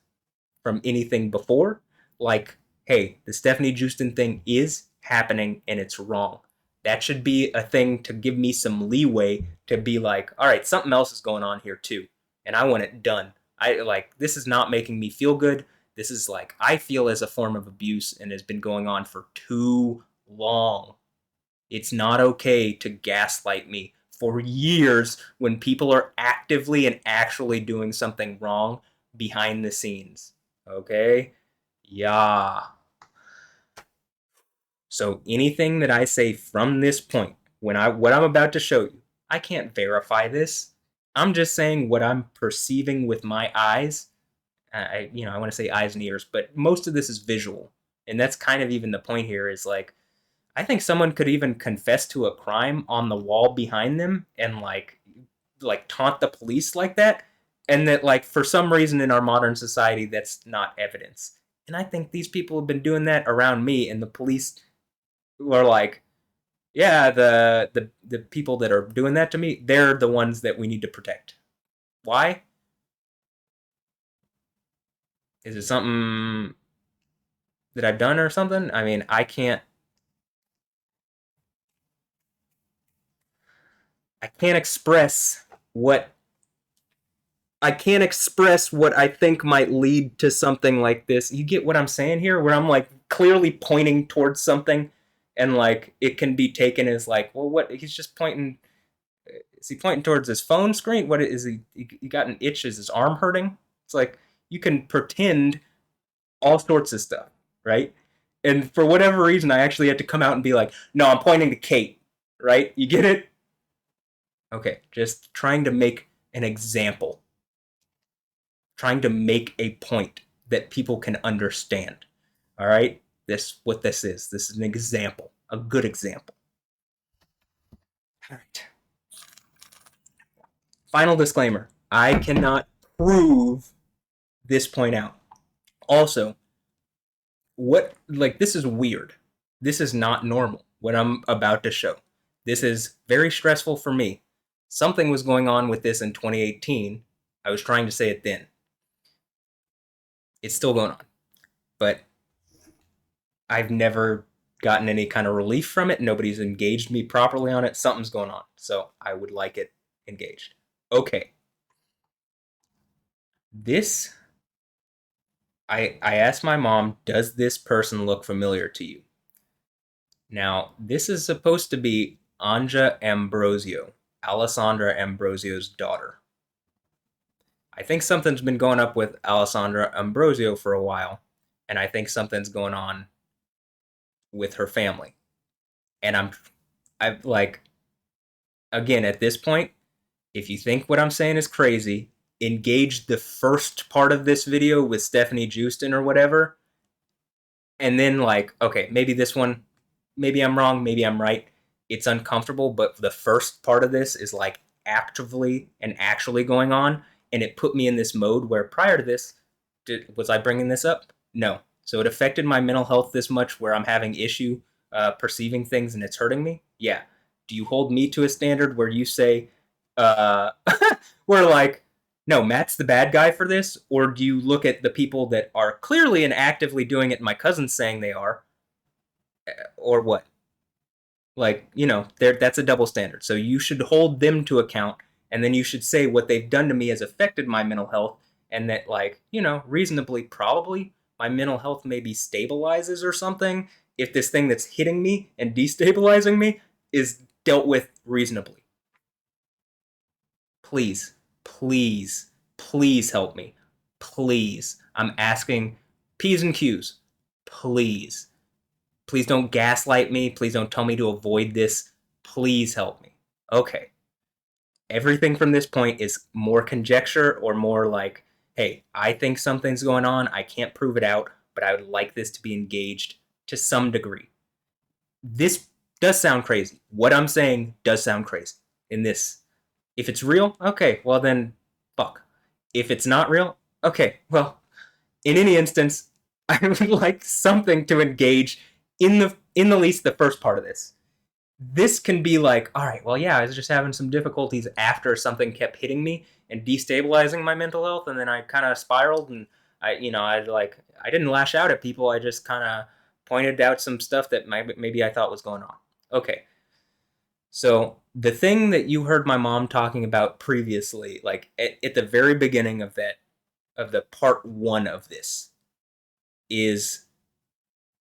from anything before. Like, hey, the Stefanie Joosten thing is happening and it's wrong. That should be a thing to give me some leeway to be like, all right, something else is going on here too, and I want it done. I like this is not making me feel good. This is like I feel as a form of abuse and has been going on for too long. It's not okay to gaslight me for years when people are actively and actually doing something wrong behind the scenes. Okay? Yeah. So anything that I say from this point, what I'm about to show you, I can't verify this. I'm just saying what I'm perceiving with my eyes. I want to say eyes and ears, but most of this is visual. And that's kind of even the point here is like I think someone could even confess to a crime on the wall behind them and like taunt the police like that, and that like for some reason in our modern society that's not evidence. And I think these people have been doing that around me, and the police are like, yeah, the people that are doing that to me, they're the ones that we need to protect. Why? Is it something that I've done or something? I mean, I can't express what I can't express what I think might lead to something like this. You get what I'm saying here? Where I'm like clearly pointing towards something, and like it can be taken as like, well, what? He's just pointing. Is he pointing towards his phone screen? What is he? He got an itch. Is his arm hurting? It's like you can pretend all sorts of stuff, right? And for whatever reason, I actually had to come out and be like, no, I'm pointing to Kate, right? You get it? Okay, just trying to make an example, trying to make a point that people can understand. All right? This what this is. This is an example, a good example. All right. Final disclaimer. I cannot prove this point out. Also, what like this is weird. This is not normal what I'm about to show. This is very stressful for me. Something was going on with this in 2018. I was trying to say it then. It's still going on. But I've never gotten any kind of relief from it. Nobody's engaged me properly on it. Something's going on. So I would like it engaged. Okay. This, I asked my mom, does this person look familiar to you? Now, this is supposed to be Anja Ambrosio, Alessandra Ambrosio's daughter. I think something's been going up with Alessandra Ambrosio for a while, and I think something's going on with her family. And I've like, again, at this point, if you think what I'm saying is crazy, engage the first part of this video with Stefanie Joosten or whatever, and then like, okay, maybe this one, maybe I'm wrong, maybe I'm right. It's uncomfortable, but the first part of this is like actively and actually going on, and it put me in this mode where prior to this, was I bringing this up? No. So it affected my mental health this much where I'm having issue perceiving things and it's hurting me? Yeah. Do you hold me to a standard where you say, uh, we're like, no, Matt's the bad guy for this? Or do you look at the people that are clearly and actively doing it, and my cousin's saying they are, or what? Like, that's a double standard. So you should hold them to account, and then you should say what they've done to me has affected my mental health, and that, like, reasonably, probably my mental health maybe stabilizes or something if this thing that's hitting me and destabilizing me is dealt with reasonably. Please, please, please help me. Please. I'm asking P's and Q's. Please. Please don't gaslight me. Please don't tell me to avoid this. Please help me. Okay. Everything from this point is more conjecture or more like, hey, I think something's going on. I can't prove it out, but I would like this to be engaged to some degree. This does sound crazy. What I'm saying does sound crazy in this. If it's real, okay, well then, fuck. If it's not real, okay, well, in any instance, I would like something to engage in the least the first part of this. This can be like, all right, well, yeah, I was just having some difficulties after something kept hitting me and destabilizing my mental health, and then I kind of spiraled, and I didn't lash out at people. I just kind of pointed out some stuff that maybe I thought was going on. Okay, so the thing that you heard my mom talking about previously, like at the very beginning of the part one of this, is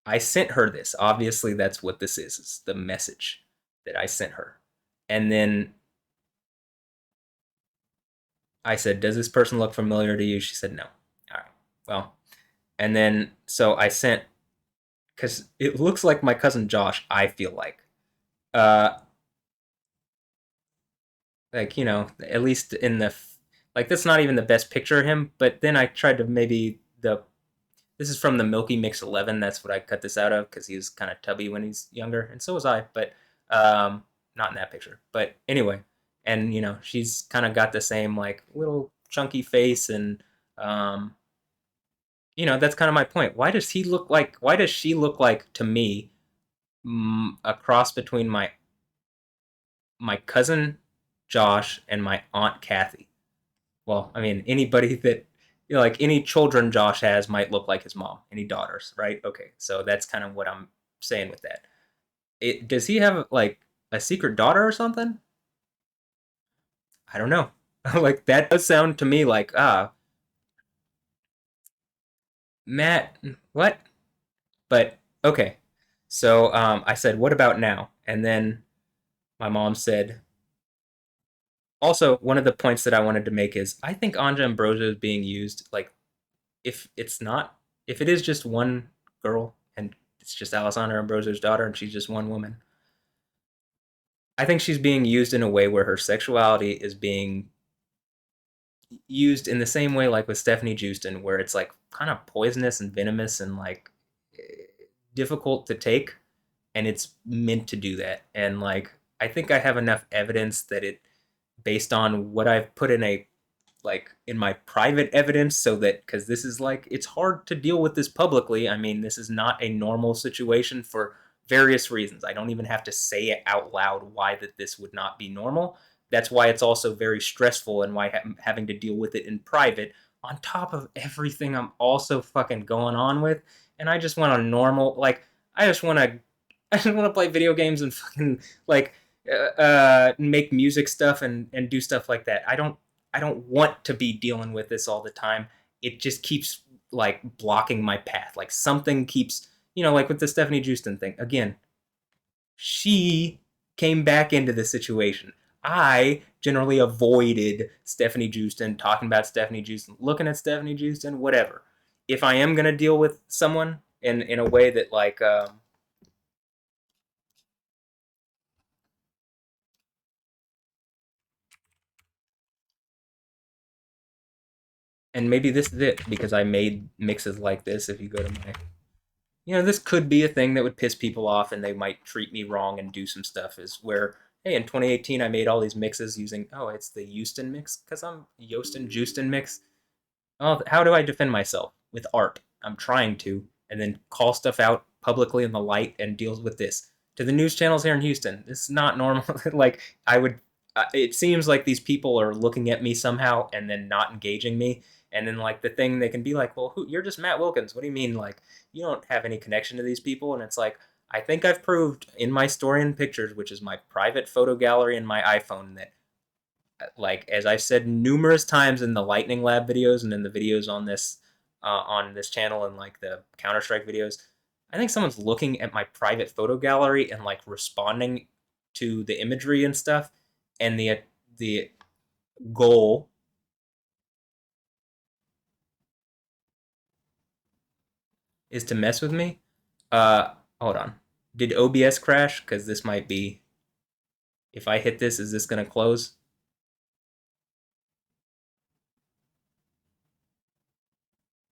I sent her this. Obviously, that's what this is the message that I sent her. And then I said, "Does this person look familiar to you?" She said, "No." All right. Well, and then so I sent, because it looks like my cousin Josh. I feel uh, at least in the like that's not even the best picture of him. But then I tried to maybe the this is from the Milky Mix 11. That's what I cut this out of because he was kind of tubby when he's younger, and so was I. But not in that picture. But anyway, and she's kind of got the same like little chunky face, and um, that's kind of my point. Why does he look like? Why does she look like to me a cross between my cousin Josh and my aunt Kathy? Well, I mean, anybody that like any children Josh has might look like his mom. Any daughters, right? Okay, so that's kind of what I'm saying with that. Does he have like a secret daughter or something? I don't know. Like that does sound to me like Matt. What? But okay. So I said, what about now? And then my mom said, also one of the points that I wanted to make is I think Anja Ambrosio is being used like if it's not if it is just one girl and it's just Alessandra Ambrosio's daughter and she's just one woman, I think she's being used in a way where her sexuality is being used in the same way like with Stefanie Joosten, where it's like kind of poisonous and venomous and like difficult to take, and it's meant to do that. And like I think I have enough evidence that it, based on what I've put in a like in my private evidence, so that because this is like it's hard to deal with this publicly. I mean, this is not a normal situation for various reasons. I don't even have to say it out loud why that this would not be normal. That's why it's also very stressful and why having to deal with it in private on top of everything I'm also fucking going on with. And I just want a normal like I just want to I just want to play video games and fucking like make music stuff and do stuff like that. I don't want to be dealing with this all the time. It just keeps like blocking my path. Like something keeps, like with the Stefanie Joosten thing. Again, she came back into the situation. I generally avoided Stefanie Joosten, talking about Stefanie Joosten, looking at Stefanie Joosten, whatever. If I am gonna deal with someone in a way that like and maybe this is it because I made mixes like this. If you go to my this could be a thing that would piss people off and they might treat me wrong and do some stuff is where, hey, in 2018, I made all these mixes using, oh, it's the Joosten mix because I'm Joosten mix. Oh, how do I defend myself? With art. I'm trying to, and then call stuff out publicly in the light and deals with this. To the news channels here in Houston, this is not normal. Like, I would, it seems like these people are looking at me somehow and then not engaging me. And then, like, the thing they can be like, well, you're just Matt Wilkins. What do you mean? Like, you don't have any connection to these people. And it's like, I think I've proved in my story and pictures, which is my private photo gallery in my iPhone, that like as I've said numerous times in the Lightning Lab videos and in the videos on this channel and like the Counter Strike videos, I think someone's looking at my private photo gallery and like responding to the imagery and stuff, and the goal is to mess with me. Hold on. Did OBS crash? Because this might be. If I hit this, is this gonna close?